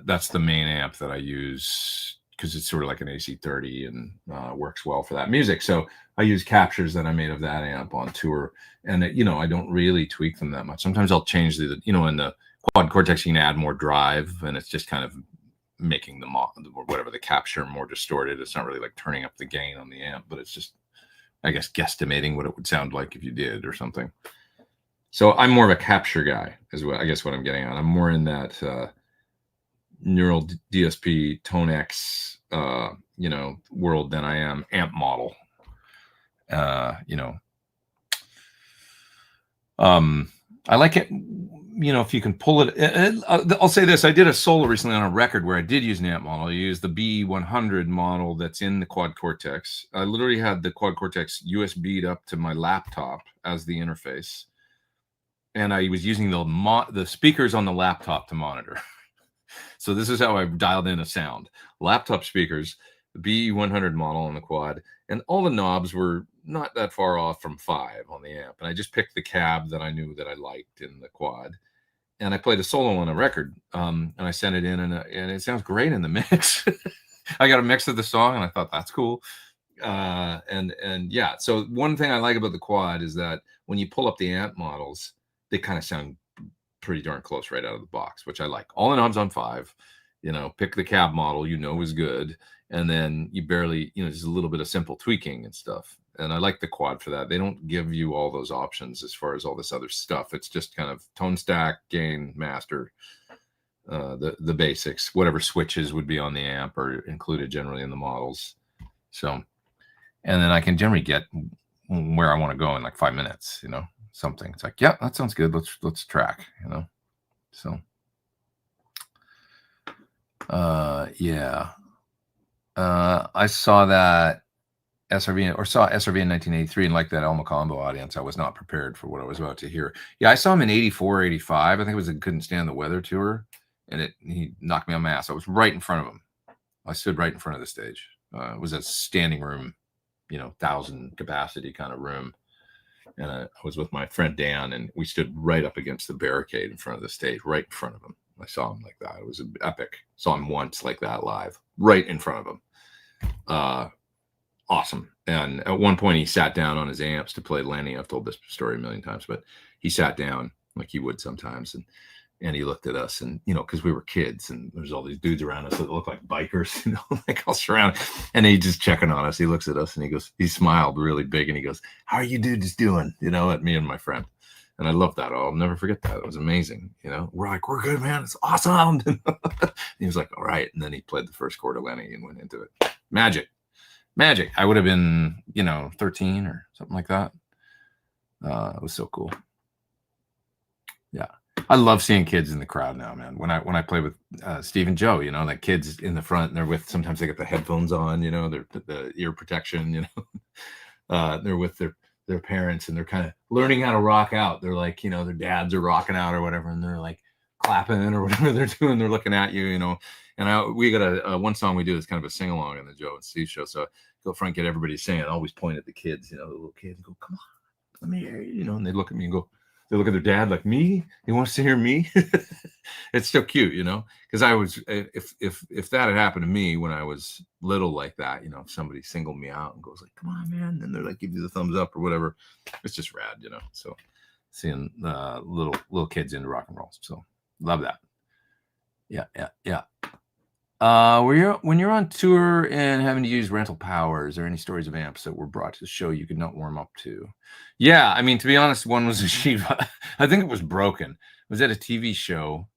That's the main amp that I use, because it's sort of like an AC30 and works well for that music. So I use captures that I made of that amp on tour, and I don't really tweak them that much. Sometimes I'll change in the Quad Cortex you can add more drive, and it's just kind of making the capture more distorted. It's not really like turning up the gain on the amp, but it's just, I guess, guesstimating what it would sound like if you did or something. So I'm more of a capture guy, is what I guess what I'm getting on. I'm more in that neural DSP Tone X world than I am amp model. I like it, if you can pull it. I'll say this: I did a solo recently on a record where I did use an amp model. I used the B100 model that's in the Quad Cortex. I literally had the Quad Cortex USB'd up to my laptop as the interface, and I was using the speakers on the laptop to monitor. So this is how I dialed in a sound: laptop speakers, the B100 model on the Quad, and all the knobs were not that far off from 5 on the amp. And I just picked the cab that I knew that I liked in the Quad, and I played a solo on a record, and I sent it in, and it sounds great in the mix. I got a mix of the song, and I thought that's cool. And yeah, so one thing I like about the Quad is that when you pull up the amp models, they kind of sound pretty darn close right out of the box, which I like. All the knobs on 5, pick the cab model is good, and then you barely, just a little bit of simple tweaking and stuff. And I like the Quad for that. They don't give you all those options as far as all this other stuff. It's just kind of tone stack, gain, master, the basics. Whatever switches would be on the amp are included generally in the models. So, and then I can generally get where I want to go in like 5 minutes, something. It's like, yeah, that sounds good. Let's track, So, yeah. I saw that SRV in 1983, and like that Elmo Combo audience, I was not prepared for what I was about to hear. Yeah, I saw him in 84, 85. I think it was a Couldn't Stand the Weather tour, and he knocked me on my ass. I was right in front of him. I stood right in front of the stage. It was a standing room, 1,000 capacity kind of room. And I was with my friend Dan, and we stood right up against the barricade in front of the stage, right in front of him. I saw him like that. It was epic. Saw him once like that live, right in front of him. Awesome. And at one point he sat down on his amps to play Lenny. I've told this story a million times, but he sat down like he would sometimes, and he looked at us, and because we were kids, and there's all these dudes around us that look like bikers, like all surrounded, and he just checking on us. He looks at us and he smiled really big, and he goes, "How are you dudes doing?" At me and my friend. And I love that. I'll never forget that. It was amazing. We're like, "We're good, man. It's awesome." He was like, "All right." And then he played the first chord of Lenny and went into it. Magic. I would have been, 13 or something like that. It was so cool. Yeah. I love seeing kids in the crowd now, man. When I play with Steve and Joe, like kids in the front, and sometimes they get the headphones on, they're the ear protection, they're with their parents, and they're kind of learning how to rock out. They're like, their dads are rocking out or whatever, and they're like clapping or whatever they're doing. They're looking at you, And we got a one song we do is kind of a sing along in the Joe and Steve show. So go front, get everybody singing. I always point at the kids, the little kids, and go, "Come on, let me hear you," and they look at me and go. They look at their dad like, "Me? He wants to hear me?" It's so cute, because I was, if that had happened to me when I was little like that, if somebody singled me out and goes like, "Come on, man," and they're like, give you the thumbs up or whatever, it's just rad, So seeing little kids into rock and roll, so love that. Yeah. When you're on tour and having to use rental power, is there any stories of amps that were brought to the show you could not warm up to? Yeah, I mean, to be honest, one was a Shiva. I think it was broken. It was at a TV show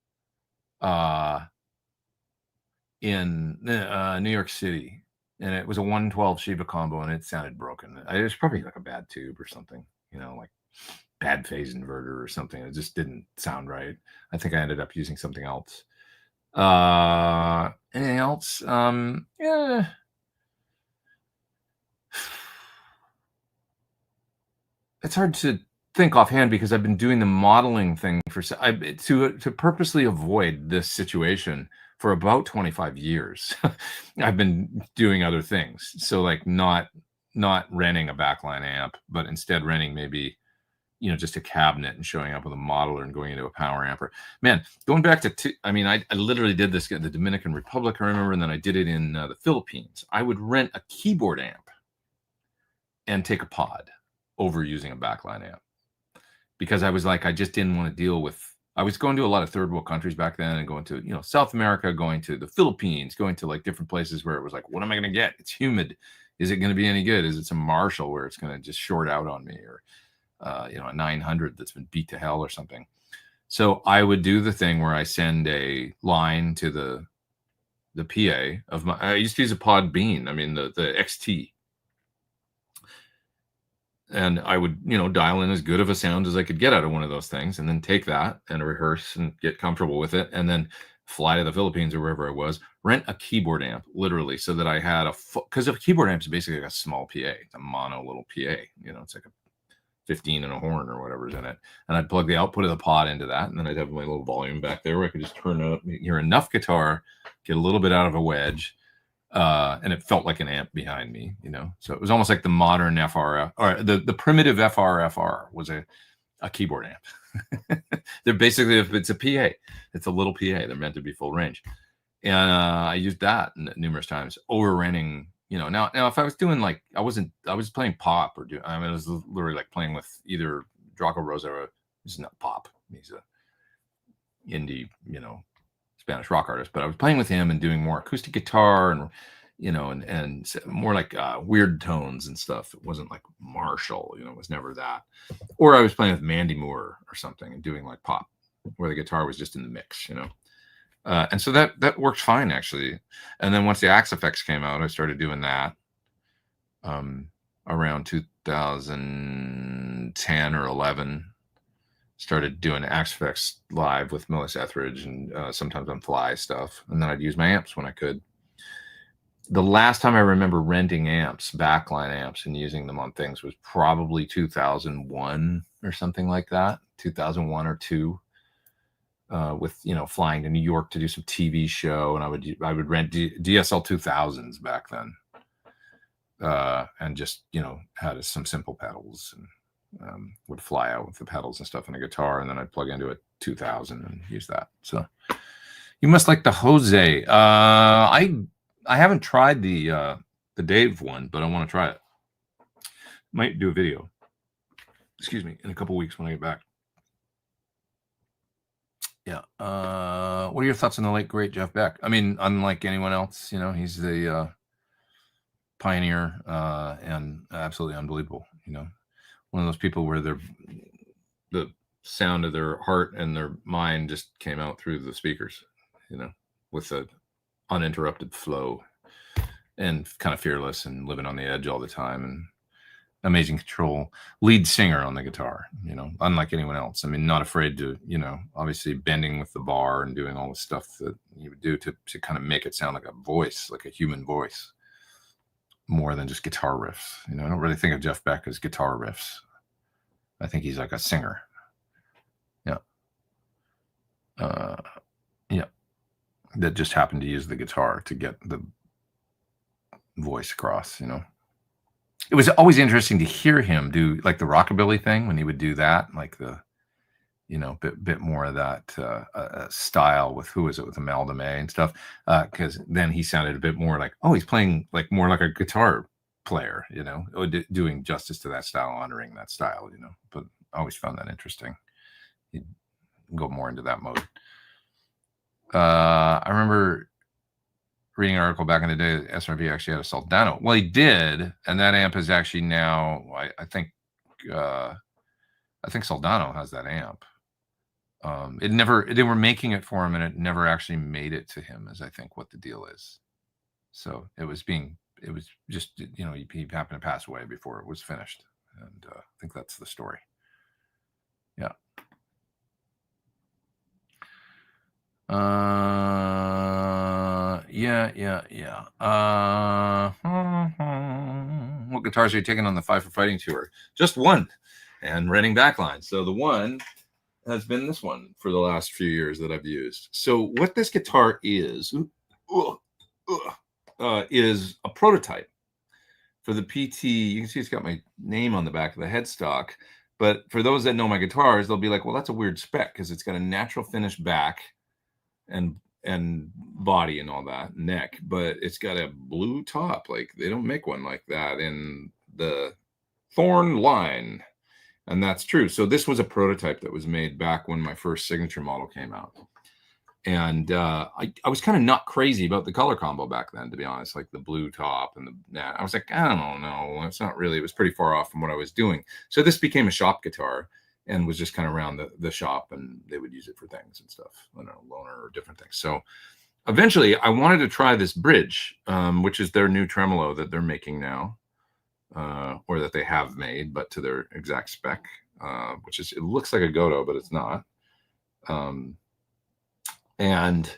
in New York City, and it was a 112 Shiva combo, and it sounded broken. It was probably like a bad tube or something, like bad phase inverter or something. It just didn't sound right. I think I ended up using something else. Anything else? Yeah. It's hard to think offhand because I've been doing the modeling thing to purposely avoid this situation for about 25 years. I've been doing other things. So like not renting a backline amp, but instead renting maybe, just a cabinet and showing up with a modeler and going into a power amper. Man, going back to, I literally did this in the Dominican Republic, I remember, and then I did it in the Philippines. I would rent a keyboard amp and take a pod over using a backline amp because I was like, I just didn't want to deal with, I was going to a lot of third world countries back then and going to, South America, going to the Philippines, going to like different places where it was like, what am I going to get? It's humid. Is it going to be any good? Is it some Marshall where it's going to just short out on me, or a 900 that's been beat to hell or something? So I would do the thing where I send a line to the PA of I used to use a Pod Bean. The XT. And I would, dial in as good of a sound as I could get out of one of those things, and then take that and rehearse and get comfortable with it, and then fly to the Philippines or wherever I was, rent a keyboard amp, literally, so that I had because a keyboard amp is basically like a small PA, it's a mono little PA, it's like a 15 and a horn or whatever's in it, and I'd plug the output of the pod into that, and then I'd have my little volume back there where I could just turn it up, hear enough guitar, get a little bit out of a wedge, and it felt like an amp behind me, so it was almost like the modern FRF, or the primitive FRFR was a keyboard amp. They're basically, if it's a PA, it's a little PA, they're meant to be full range. And I used that numerous times, over renting, now if I was doing I was playing pop, or I was literally like playing with either Draco Rosa, he's not pop, he's a indie, Spanish rock artist, but I was playing with him and doing more acoustic guitar and, and more like weird tones and stuff. It wasn't like Marshall, it was never that. Or I was playing with Mandy Moore or something and doing like pop, where the guitar was just in the mix, and so that worked fine, actually. And then once the Axe Effects came out, I started doing that around 2010 or 11. Started doing Axe Effects live with Melissa Etheridge, and sometimes on Fly stuff. And then I'd use my amps when I could. The last time I remember renting amps, backline amps, and using them on things was probably 2001 or something like that, 2001 or 2. With flying to New York to do some TV show, and I would rent DSL 2000s back then, and just had some simple pedals, and would fly out with the pedals and stuff on a guitar, and then I'd plug into a 2000 and use that. So you must like the Jose. I haven't tried the Dave one, but I want to try it. Might do a video, excuse me, in a couple weeks when I get back. Yeah. What are your thoughts on the late great Jeff Beck? I mean, unlike anyone else, he's the pioneer, and absolutely unbelievable. One of those people where the sound of their heart and their mind just came out through the speakers, with a uninterrupted flow, and kind of fearless and living on the edge all the time, and amazing control. Lead singer on the guitar, unlike anyone else. I mean, not afraid to, obviously bending with the bar and doing all the stuff that you would do to kind of make it sound like a voice, like a human voice, more than just guitar riffs. I don't really think of Jeff Beck as guitar riffs. I think he's like a singer. Yeah. Yeah. That just happened to use the guitar to get the voice across, It was always interesting to hear him do like the rockabilly thing when he would do that, like the, bit more of that style with, who is it, with Imelda May and stuff. Because then he sounded a bit more like, oh, he's playing like more like a guitar player, doing justice to that style, honoring that style, But I always found that interesting. He'd go more into that mode. I remember reading an article back in the day that SRV actually had a Soldano. Well, he did, and that amp is actually now, I think Soldano has that amp. They were making it for him, and it never actually made it to him, is I think what the deal is. So it was just, he happened to pass away before it was finished. And I think that's the story. Yeah. Yeah. What guitars are you taking on the Five for Fighting tour? Just one, and renting backline. So the one has been this one for the last few years that I've used. So what this guitar is a prototype for the PT. You can see it's got my name on the back of the headstock. But for those that know my guitars, they'll be like, well, that's a weird spec, because it's got a natural finish back and body and all that, neck, but it's got a blue top. Like, they don't make one like that in the Thorn line. And that's true. So this was a prototype that was made back when my first signature model came out. And I was kind of not crazy about the color combo back then, to be honest, like the blue top and I was like, I don't know, it's not really, it was pretty far off from what I was doing. So this became a shop guitar and was just kind of around the shop, and they would use it for things and stuff, loaner or different things. So eventually I wanted to try this bridge, which is their new tremolo that they're making now. or that they have made, but to their exact spec, which is, it looks like a Godot, but it's not. And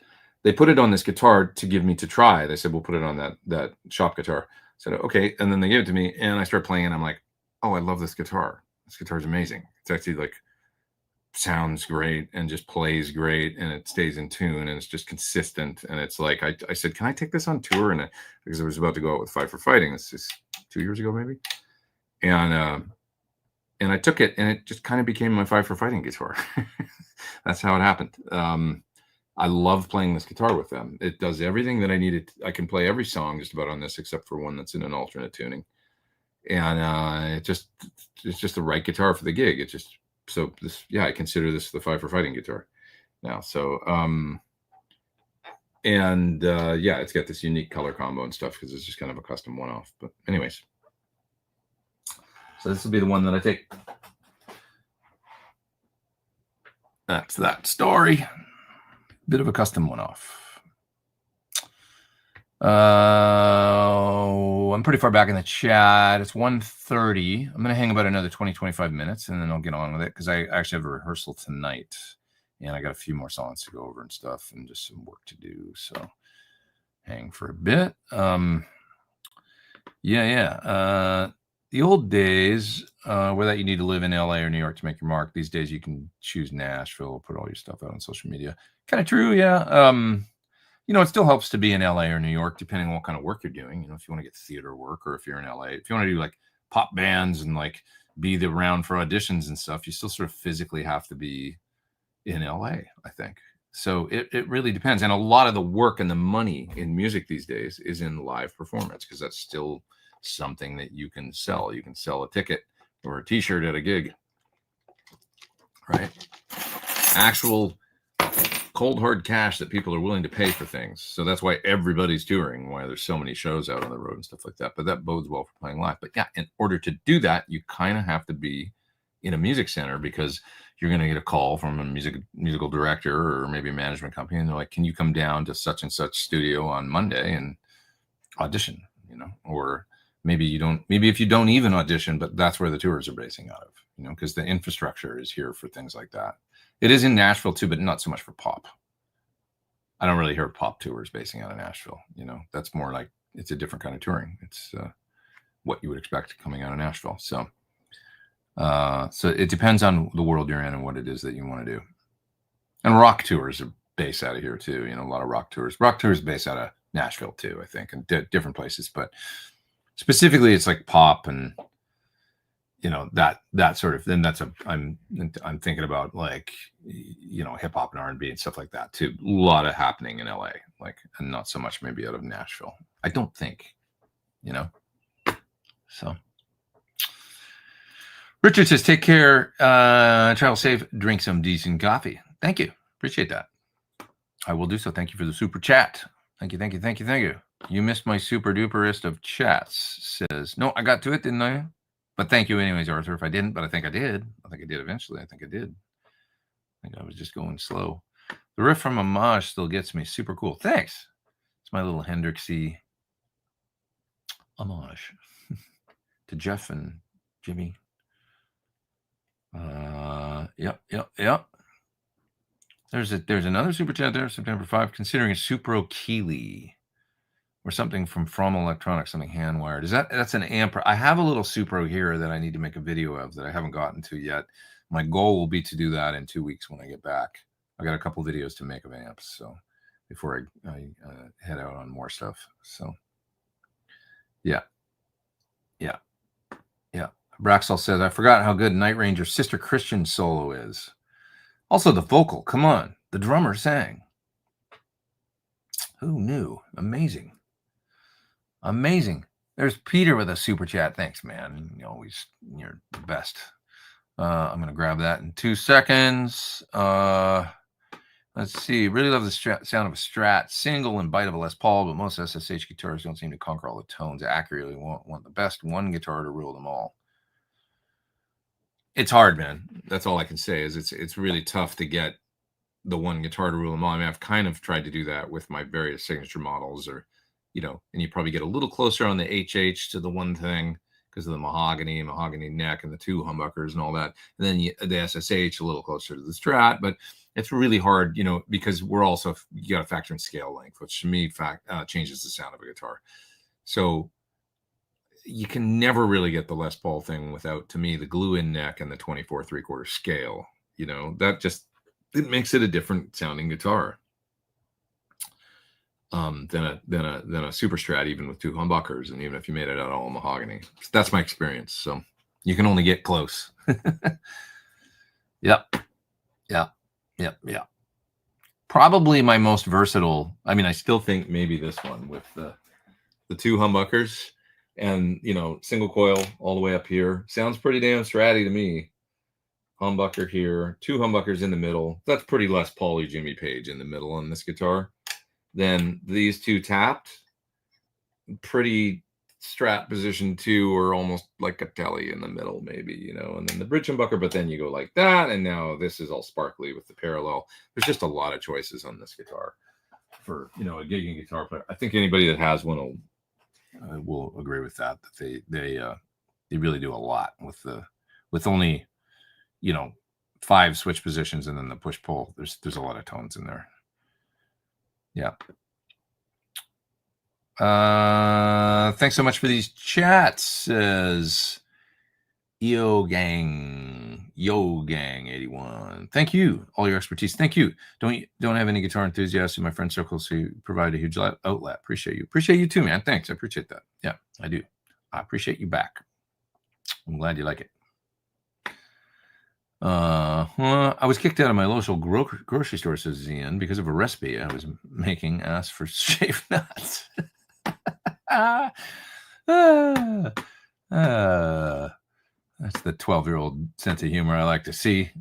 they put it on this guitar to give me to try. They said, we'll put it on that shop guitar. I said, okay. And then they gave it to me and I start playing and I'm like, oh, I love this guitar. This guitar is amazing. It's actually like, sounds great and just plays great and it stays in tune and it's just consistent. And it's like, I said, can I take this on tour? And because I was about to go out with Five for Fighting. This is 2 years ago, maybe. And I took it and it just kind of became my Five for Fighting guitar. That's how it happened. I love playing this guitar with them. It does everything that I needed. I can play every song just about on this, except for one that's in an alternate tuning. And it's just the right guitar for the gig. It just, so this, yeah, I consider this the Five for Fighting guitar now. So, yeah, it's got this unique color combo and stuff because it's just kind of a custom one-off. But anyways, so this will be the one that I take. That's that story. Bit of a custom one-off. I'm pretty far back in the chat. It's 1:30. I'm going to hang about another 20-25 minutes and then I'll get on with it because I actually have a rehearsal tonight and I got a few more songs to go over and stuff and just some work to do. So hang for a bit. The old days where that you need to live in LA or New York to make your mark. These days you can choose Nashville, put all your stuff out on social media. Kind of true, yeah. It still helps to be in LA or New York, depending on what kind of work you're doing. If you want to get theater work or if you're in LA, if you want to do like pop bands and like be around for auditions and stuff, you still sort of physically have to be in LA, I think. So it really depends. And a lot of the work and the money in music these days is in live performance because that's still something that you can sell. You can sell a ticket or a t-shirt at a gig, right? Actual cold hard cash that people are willing to pay for things. So that's why everybody's touring, why there's so many shows out on the road and stuff like that. But that bodes well for playing live. But yeah, in order to do that, you kind of have to be in a music center because you're going to get a call from a musical director or maybe a management company. And they're like, can you come down to such and such studio on Monday and audition, or maybe if you don't even audition, but that's where the tours are basing out of, because the infrastructure is here for things like that. It is in Nashville too, but not so much for pop. I don't really hear pop tours basing out of Nashville. That's more like it's a different kind of touring. It's what you would expect coming out of Nashville. So it depends on the world you're in and what it is that you want to do. And rock tours are based out of here too. A lot of rock tours. Rock tours based out of Nashville too, I think, and different places. But specifically, it's like pop and that sort of. Then I'm thinking about like hip hop and R&B and stuff like that too. A lot of happening in LA, and not so much maybe out of Nashville. I don't think, So Richard says, take care, travel safe, drink some decent coffee. Thank you. Appreciate that. I will do so. Thank you for the super chat. Thank you. You missed my super duperest of chats, says. No, I got to it, didn't I? But thank you anyways, Arthur. If I didn't, but I think I did. I think I did eventually. I think I was just going slow. The riff from Homage still gets me. Super cool. Thanks. It's my little Hendrixy homage to Jeff and Jimmy. Yep. There's another super chat there, September 5, considering a Supro Keeley or something from Electronics, something hand wired. That's an amp? I have a little Supro here that I need to make a video of that I haven't gotten to yet. My goal will be to do that in 2 weeks when I get back. I got a couple videos to make of amps, so before I head out on more stuff. So yeah. Braxall says, I forgot how good Night Ranger's Sister Christian solo is. Also the vocal, come on. The drummer sang. Who knew? Amazing. There's Peter with a super chat. Thanks, man. You're the best. I'm going to grab that in 2 seconds. Let's see. Really love the sound of a Strat, single and bite of a Les Paul, but most SSH guitars don't seem to conquer all the tones accurately. Want the best one guitar to rule them all. It's hard, man. That's all I can say is it's really tough to get the one guitar to rule them all. I mean, I've kind of tried to do that with my various signature models, or, and you probably get a little closer on the HH to the one thing, because of the mahogany neck and the two humbuckers and all that. And then the SSH a little closer to the Strat, but it's really hard, you know, because we're also, you got to factor in scale length, which to me changes the sound of a guitar. So you can never really get the Les Paul thing without, to me, the glue-in neck and the 24 3/4 scale. You know, that just, it makes it a different sounding guitar than a Super Strat, even with two humbuckers, and even if you made it out all mahogany. That's my experience. So you can only get close. Yep. Probably my most versatile. I mean, I still think maybe this one with the two humbuckers and, you know, single coil all the way up here. Sounds pretty damn Stratty to me. Humbucker here, two humbuckers in the middle. That's pretty Les Paul-y Jimmy Page in the middle on this guitar. Then these two tapped, pretty Strat position 2, or almost like a telly in the middle, maybe, you know, and then the bridge humbucker, but then you go like that, and now this is all sparkly with the parallel. There's just a lot of choices on this guitar for, you know, a gigging guitar player. I think anybody that has one will agree with that they really do a lot with only, you know, 5 switch positions and then the push pull. There's a lot of tones in there. Yeah. Thanks so much for these chats, says Yo Gang 81. Thank you, all your expertise. Thank you. Don't have any guitar enthusiasts in my friend circle, so you provide a huge outlet. Appreciate you too, man. Thanks. I appreciate that. Yeah, I do. I appreciate you back. I'm glad you like it. I was kicked out of my local grocery store, says Zian, because of a recipe I was making. Asked for shaved nuts. That's the 12-year-old sense of humor I like to see.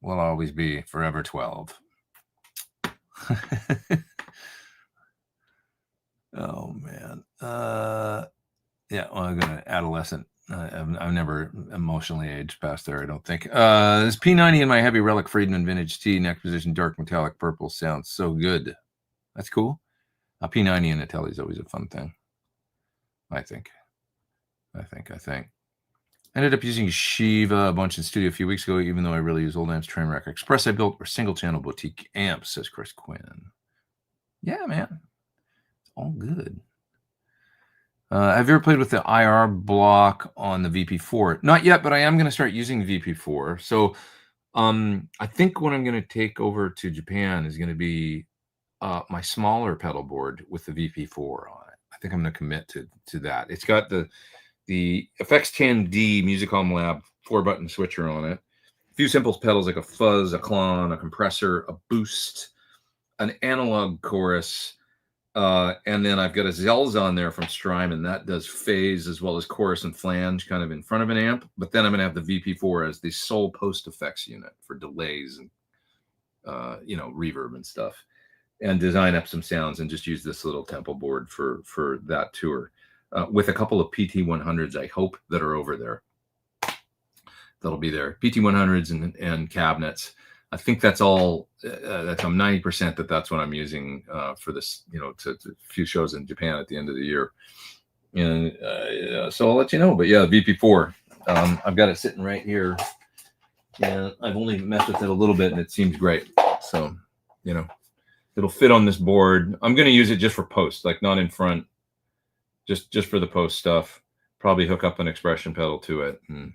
Will always be forever 12. Oh man. Yeah, well, I'm gonna adolescent. I've never emotionally aged past there, I don't think. This P90 in my heavy Relic Friedman vintage T, neck position, dark metallic purple, sounds so good. That's cool. A P90 in a telly is always a fun thing. I think. Ended up using Shiva a bunch in studio a few weeks ago, even though I really use old amps. Trainwreck Express I built or single channel boutique amps, says Chris Quinn. Yeah, man. It's all good. Have you ever played with the IR block on the VP4? Not yet, but I am going to start using VP4. So I think what I'm going to take over to Japan is going to be my smaller pedal board with the VP4 on it. I think I'm going to commit to that. It's got the FX10D Musicom Lab 4-button switcher on it. A few simple pedals like a fuzz, a clon, a compressor, a boost, an analog chorus, and then I've got a Zelz on there from Strymon that does phase as well as chorus and flange kind of in front of an amp. But then I'm going to have the VP4 as the sole post effects unit for delays and you know, reverb and stuff, and design up some sounds and just use this little tempo board for that tour with a couple of PT100s I hope that are over there. That'll be there. PT100s and cabinets. I think that's all. I'm 90% that's what I'm using for this, you know, to a few shows in Japan at the end of the year. And so I'll let you know. But yeah, VP4. I've got it sitting right here, and I've only messed with it a little bit, and it seems great. So, you know, it'll fit on this board. I'm going to use it just for post, like not in front, just for the post stuff. Probably hook up an expression pedal to it, and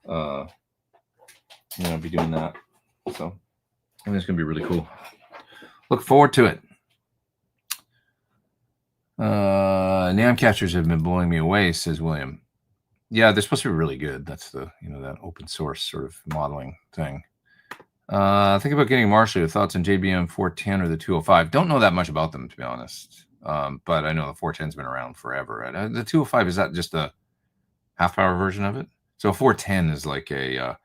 you know, be doing that. So I think it's going to be really cool. Look forward to it. NAMM catchers have been blowing me away, says William. Yeah, they're supposed to be really good. That's the, you know, that open source sort of modeling thing. Think about getting Marshall. Your thoughts on JBM 410 or the 205? Don't know that much about them, to be honest. But I know the 410's been around forever. The 205, is that just a half-power version of it? So a 410 is like a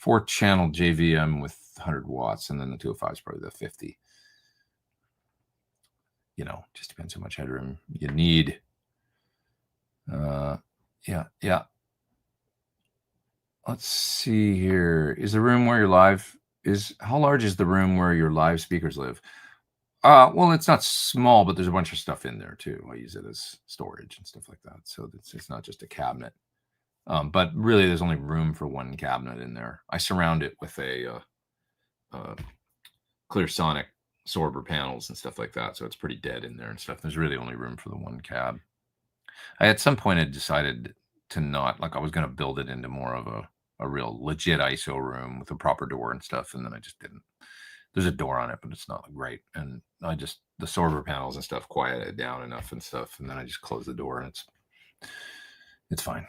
4-channel JVM with 100 watts, and then the 205 is probably the 50. You know, just depends how much headroom you need. Yeah. Let's see here. Is the room where your live is, how large is the room where your live speakers live? Well, it's not small, but there's a bunch of stuff in there too. I use it as storage and stuff like that. So it's not just a cabinet. But really, there's only room for one cabinet in there. I surround it with a clear sonic sorber panels and stuff like that, so it's pretty dead in there and stuff. There's really only room for the one cab. I at some point had decided to not, like, I was going to build it into more of a real legit ISO room with a proper door and stuff, and then I just didn't. There's a door on it, but it's not great, and I just, the sorber panels and stuff quieted it down enough and stuff, and then I just closed the door, and it's fine.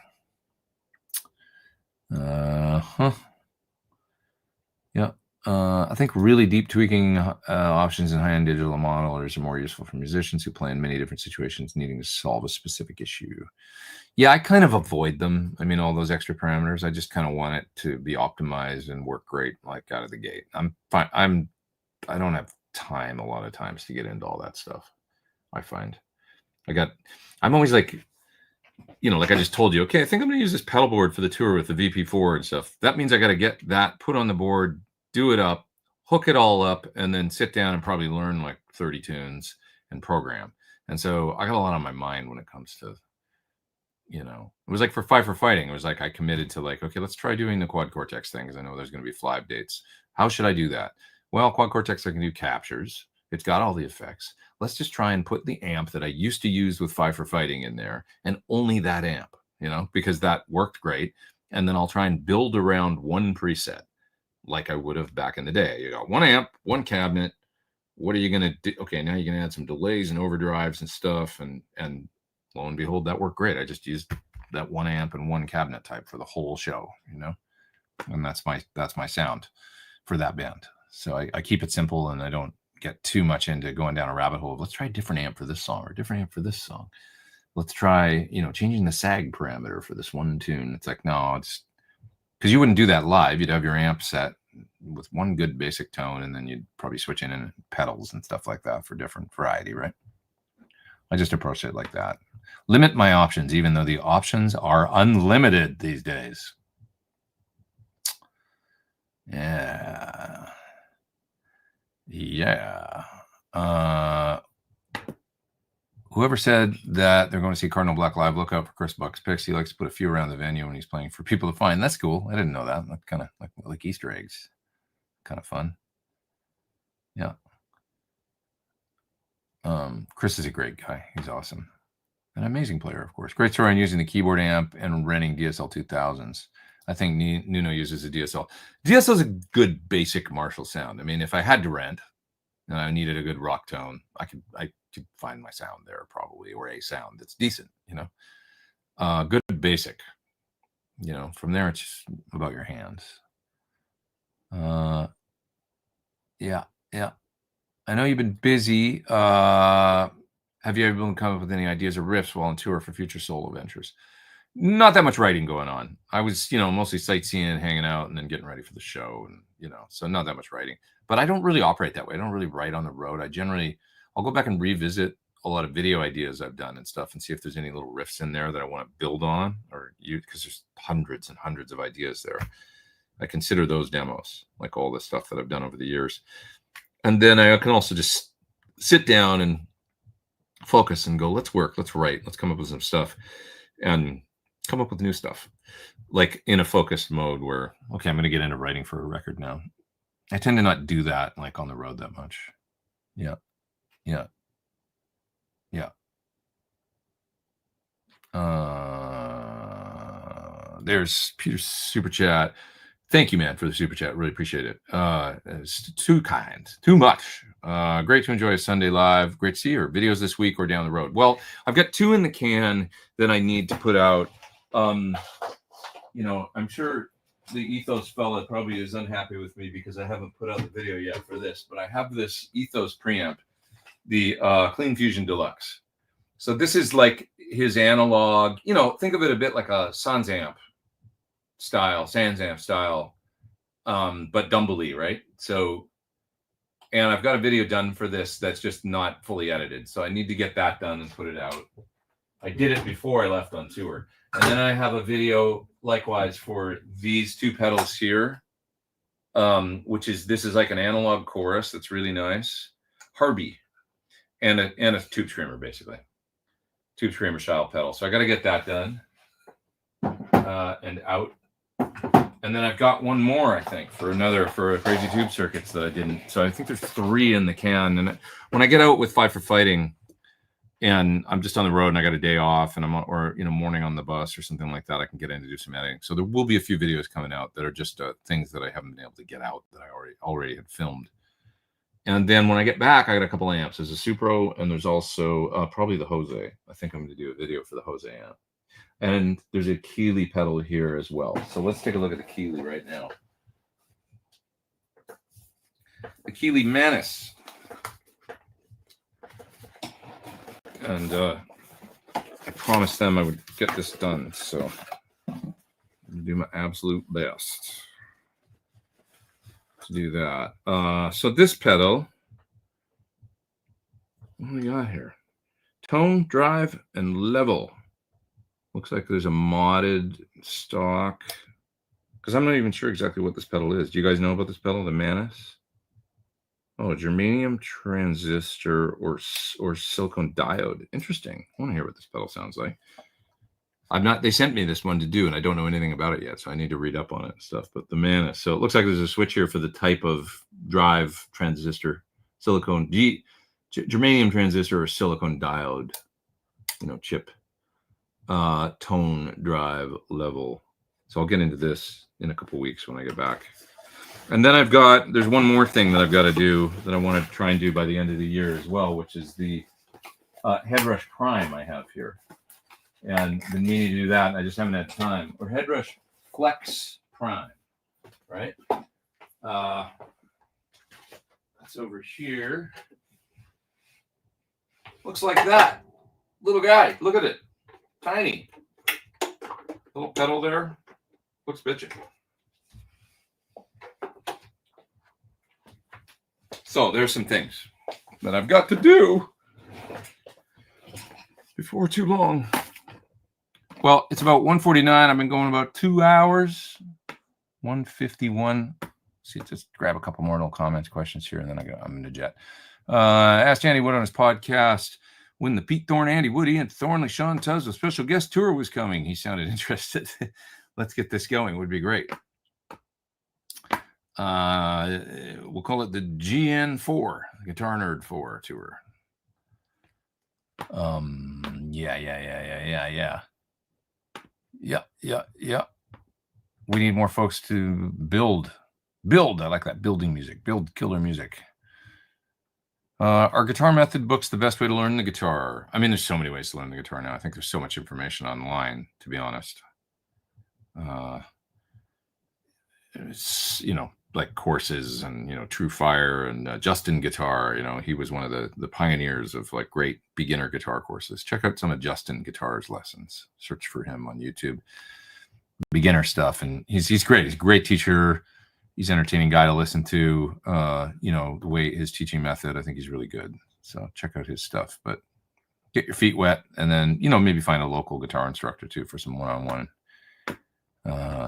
Yeah. I think really deep tweaking options in high-end digital modelers are more useful for musicians who play in many different situations needing to solve a specific issue. Yeah, I kind of avoid them. I mean, all those extra parameters, I just kind of want it to be optimized and work great, like out of the gate. I'm fine. I don't have time a lot of times to get into all that stuff. I find I'm always like, like I just told you, okay, I think I'm going to use this pedal board for the tour with the VP4 and stuff. That means I got to get that put on the board, do it up, hook it all up, and then sit down and probably learn like 30 tunes and program. And so I got a lot on my mind when it comes to, it was like for Five for Fighting. It was like I committed to like, okay, let's try doing the quad cortex thing because I know there's going to be 5 dates. How should I do that? Well, quad cortex, I can do captures. It's got all the effects. Let's just try and put the amp that I used to use with Five for Fighting in there, and only that amp, because that worked great. And then I'll try and build around one preset like I would have back in the day. You got one amp, one cabinet. What are you going to do? Okay, now you're going to add some delays and overdrives and stuff. And lo and behold, that worked great. I just used that one amp and one cabinet type for the whole show, and that's my sound for that band. So I keep it simple, and I don't get too much into going down a rabbit hole of let's try a different amp for this song or a different amp for this song. Let's try, changing the sag parameter for this one tune. It's like, no, it's because you wouldn't do that live. You'd have your amp set with one good basic tone, and then you'd probably switch in pedals and stuff like that for different variety, right? I just approach it like that. Limit my options, even though the options are unlimited these days. Yeah. Whoever said that they're going to see Cardinal Black live, look out for Chris Buck's picks. He likes to put a few around the venue when he's playing for people to find. That's cool. I didn't know that. That's kind of like Easter eggs. Kind of fun. Yeah. Chris is a great guy. He's awesome. An amazing player, of course. Great story on using the keyboard amp and renting DSL 2000s. I think Nuno uses a DSL. DSL is a good basic Marshall sound. I mean, if I had to rent and I needed a good rock tone, I could find my sound there probably, or a sound that's decent, good basic, from there it's just about your hands. Yeah. I know you've been busy. Have you ever been come up with any ideas or riffs while on tour for future solo ventures? Not that much writing going on. I was, mostly sightseeing, hanging out, and then getting ready for the show, and so not that much writing. But I don't really operate that way. I don't really write on the road. I'll go back and revisit a lot of video ideas I've done and stuff, and see if there's any little riffs in there that I want to build on, or because there's hundreds and hundreds of ideas there. I consider those demos, like all the stuff that I've done over the years. And then I can also just sit down and focus and go, let's work, let's write, let's come up with some stuff, and come up with new stuff, like in a focused mode where, okay, I'm going to get into writing for a record now. I tend to not do that like on the road that much. Yeah. There's Peter's super chat. Thank you, man, for the super chat. Really appreciate it. It's too kind, too much. Great to enjoy a Sunday live. Great to see your videos this week or down the road. Well, I've got 2 in the can that I need to put out. I'm sure the Ethos fella probably is unhappy with me because I haven't put out the video yet for this, but I have this Ethos preamp, the Clean Fusion Deluxe. So this is like his analog, think of it a bit like a Sans amp style, but Dumbly, right? So, and I've got a video done for this that's just not fully edited. So I need to get that done and put it out. I did it before I left on tour. And then I have a video likewise for these 2 pedals here, this is like an analog chorus that's really nice. Harby and a tube screamer, basically. Tube screamer style pedal. So I got to get that done. and out. And then I've got one more, I think, for a Crazy Tube Circuits that I didn't. So I think there's 3 in the can. And when I get out with Five for Fighting and I'm just on the road and I got a day off and I'm morning on the bus or something like that, I can get in to do some editing. So there will be a few videos coming out that are just things that I haven't been able to get out that I already had filmed. And then when I get back, I got a couple amps. There's a Supro and there's also probably the Jose. I think I'm going to do a video for the Jose amp. And there's a Keeley pedal here as well. So let's take a look at the Keeley right now. The Keeley Manus. And I promised them I would get this done. So I'm going to do my absolute best to do that. So this pedal, what do we got here? Tone, drive, and level. Looks like there's a modded stock, because I'm not even sure exactly what this pedal is. Do you guys know about this pedal, the Manus? Oh, germanium transistor or silicone diode. Interesting. I want to hear what this pedal sounds like. They sent me this one to do, and I don't know anything about it yet, so I need to read up on it and stuff. But the Manus. So it looks like there's a switch here for the type of drive transistor, silicone germanium transistor or silicone diode, chip. Tone, drive, level. So I'll get into this in a couple weeks when I get back. And then there's one more thing that I've got to do that I want to try and do by the end of the year as well, which is the Headrush Prime I have here. And been meaning to do that, and I just haven't had time. Or Headrush Flex Prime, right? That's over here. Looks like that. Little guy, look at it. Tiny. Little pedal there. Looks bitchin'. So there's some things that I've got to do before too long. Well, it's about 1:49. I've been going about 2 hours. 1:51. See, just grab a couple more little comments, questions here, and then I'm in the jet. Asked Andy Wood on his podcast when the Pete Thorn, Andy Woody, and Thornley Sean Tuzz, a special guest tour was coming. He sounded interested. Let's get this going. It would be great. We'll call it the GN4, Guitar Nerd 4 tour. Yeah. We need more folks to build. I like that. Building music. Build killer music. Are guitar method books the best way to learn the guitar? I mean, there's so many ways to learn the guitar now. I think there's so much information online, to be honest. It's, like courses and, True Fire and Justin Guitar. He was one of the pioneers of like great beginner guitar courses. Check out some of Justin Guitar's lessons. Search for him on YouTube. Beginner stuff. And he's great. He's a great teacher. He's an entertaining guy to listen to. The way his teaching method, I think he's really good. So check out his stuff. But get your feet wet, and then maybe find a local guitar instructor too for some one-on-one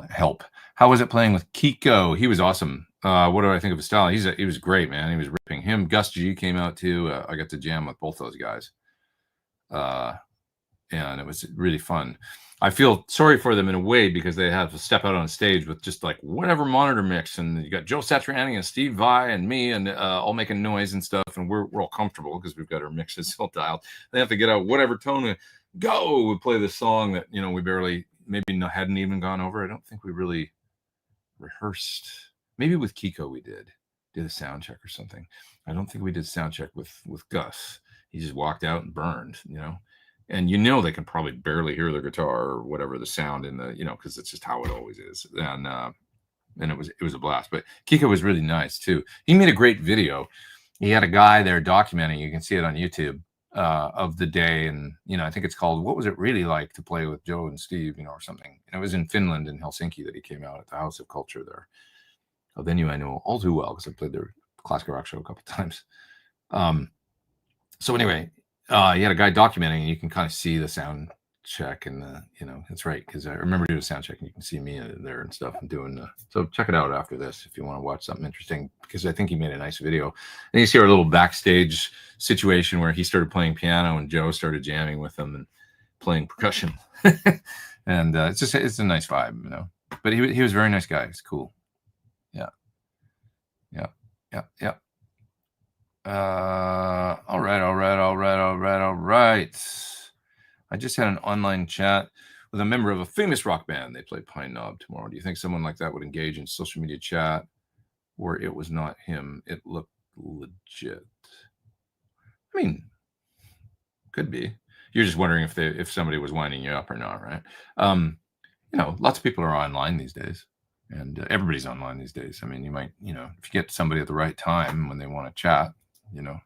help. How was it playing with Kiko? He was awesome. What do I think of his style? He was great, man. He was ripping. Him, Gus G came out too. I got to jam with both those guys, and it was really fun. I feel sorry for them in a way because they have to step out on stage with just like whatever monitor mix, and you got Joe Satriani and Steve Vai and me and all making noise and stuff, and we're all comfortable because we've got our mixes all dialed. They have to get out whatever tone and go. We play this song that we barely hadn't even gone over. I don't think we really rehearsed. Maybe with Kiko we did a sound check or something. I don't think we did sound check with Gus. He just walked out and burned, And they can probably barely hear the guitar or whatever the sound in the, because it's just how it always is. And it was a blast. But Kiko was really nice too. He made a great video. He had a guy there documenting. You can see it on YouTube of the day, and I think it's called "What Was It Really Like to Play with Joe and Steve," or something. And it was in Finland, in Helsinki, that he came out at the House of Culture there, a venue I know all too well because I played their classical rock show a couple of times. So anyway. He had a guy documenting, and you can kind of see the sound check, and that's right, because I remember doing a sound check, and you can see me there and stuff. I'm doing so. Check it out after this if you want to watch something interesting, because I think he made a nice video. And you see our little backstage situation where he started playing piano, and Joe started jamming with him and playing percussion, and And it's a nice vibe, you know. But he was a very nice guy. He's cool. Yeah. All right. I just had an online chat with a member of a famous rock band. They play Pine Knob tomorrow. Do you think someone like that would engage in social media chat, or it was not him? It looked legit. I mean, could be. You're just wondering if somebody was winding you up or not, right? You know, lots of people are online these days, and everybody's online these days. I mean, you might, you know, if you get somebody at the right time when they want to chat, you know.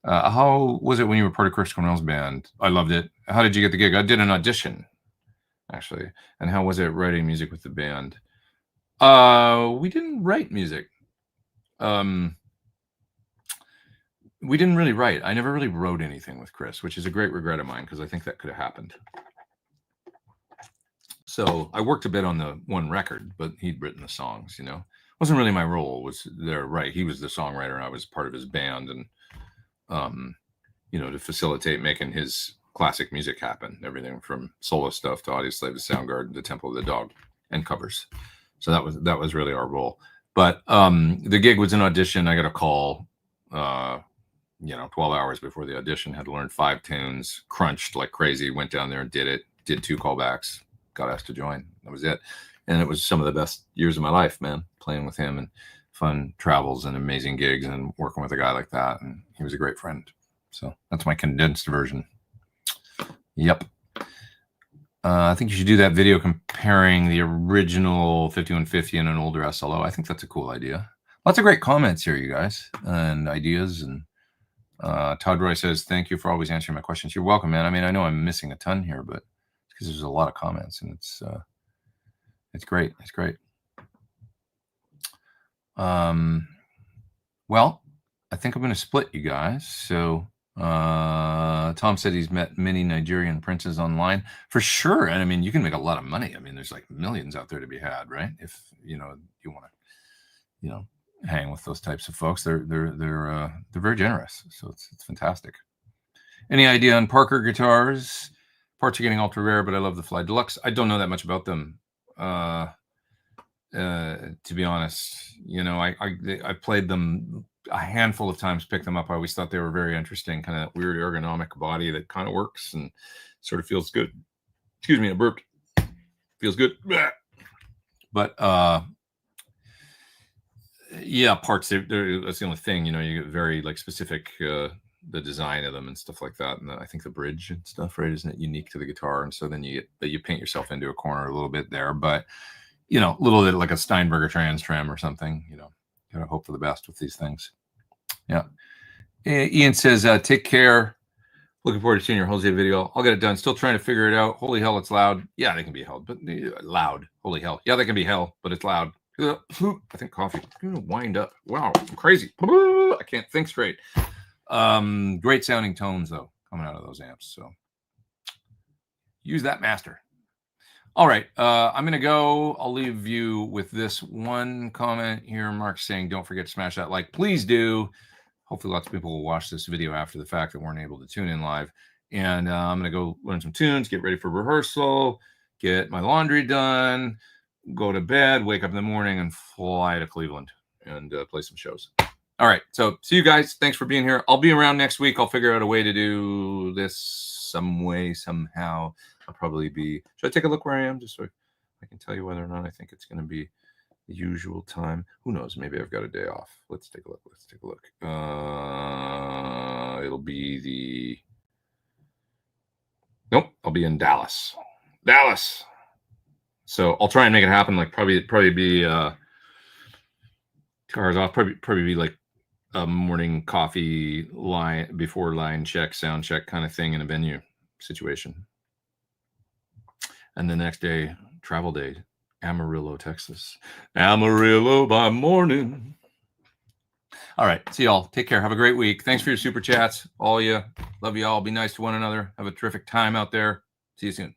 How was it when you were part of Chris Cornell's band? I loved it. How did you get the gig? I did an audition, actually. And how was it writing music with the band? We didn't write music. We didn't really write. I never really wrote anything with Chris, which is a great regret of mine because I think that could have happened. So I worked a bit on the one record, but he'd written the songs, you know. Wasn't really my role. Was there, right? He was the songwriter. I was part of his band, and you know, to facilitate making his classic music happen. Everything from solo stuff to Audioslave to Soundgarden to Temple of the Dog and covers. So that was really our role. But the gig was an audition. I got a call, you know, 12 hours before the audition. Had to learn 5 tunes, crunched like crazy. Went down there and did it. Did 2 callbacks. Got asked to join. That was it. And it was some of the best years of my life, man, playing with him and fun travels and amazing gigs and working with a guy like that. And he was a great friend. So that's my condensed version. Yep. I think you should do that video comparing the original 5150 and an older SLO. I think that's a cool idea. Lots of great comments here, you guys, and ideas. And Todd Roy says, thank you for always answering my questions. You're welcome, man. I mean, I know I'm missing a ton here, but it's because there's a lot of comments, and it's great. It's great. Well, I think I'm going to split you guys. So Tom said he's met many Nigerian princes online for sure. And I mean, you can make a lot of money. I mean, there's like millions out there to be had, right? If, you know, you want to, you know, hang with those types of folks, they're very generous. So it's fantastic. Any idea on Parker guitars? Parts are getting ultra rare, but I love the Fly Deluxe. I don't know that much about them. To be honest, you know, I played them a handful of times, picked them up. I always thought they were very interesting, kind of weird ergonomic body that kind of works and sort of feels good. Excuse me, I burped. Feels good. But yeah, parts, that's the only thing, you know, you get very like specific, the design of them and stuff like that. And I think the bridge and stuff, right, isn't it unique to the guitar? And so then you paint yourself into a corner a little bit there, but you know, a little bit like a Steinberger Trans Trem or something, you know, gotta hope for the best with these things. Yeah. Ian says, take care. Looking forward to seeing your Jose video. I'll get it done. Still trying to figure it out. Holy hell, it's loud. Yeah, they can be held, but loud. Holy hell. Yeah, they can be held, but it's loud. I think coffee. I'm gonna wind up. Wow, I'm crazy. I can't think straight. Great sounding tones though, coming out of those amps. So use that master. All right, I'm going to go. I'll leave you with this one comment here. Mark saying, don't forget to smash that like. Please do. Hopefully lots of people will watch this video after the fact that weren't able to tune in live. And I'm going to go learn some tunes, get ready for rehearsal, get my laundry done, go to bed, wake up in the morning, and fly to Cleveland and play some shows. All right, so see you guys. Thanks for being here. I'll be around next week. I'll figure out a way to do this some way, somehow. I'll probably be, should I take a look where I am just so I can tell you whether or not I think it's going to be the usual time? Who knows? Maybe I've got a day off. Let's take a look. Let's take a look. It'll be the, nope, I'll be in Dallas. Dallas. So I'll try and make it happen. Like probably be 2 hours off. Probably be like a morning coffee line before line check, sound check kind of thing in a venue situation. And the next day, travel day, Amarillo, Texas. Amarillo by morning. All right. See y'all. Take care. Have a great week. Thanks for your super chats. All you. Love you all. Be nice to one another. Have a terrific time out there. See you soon.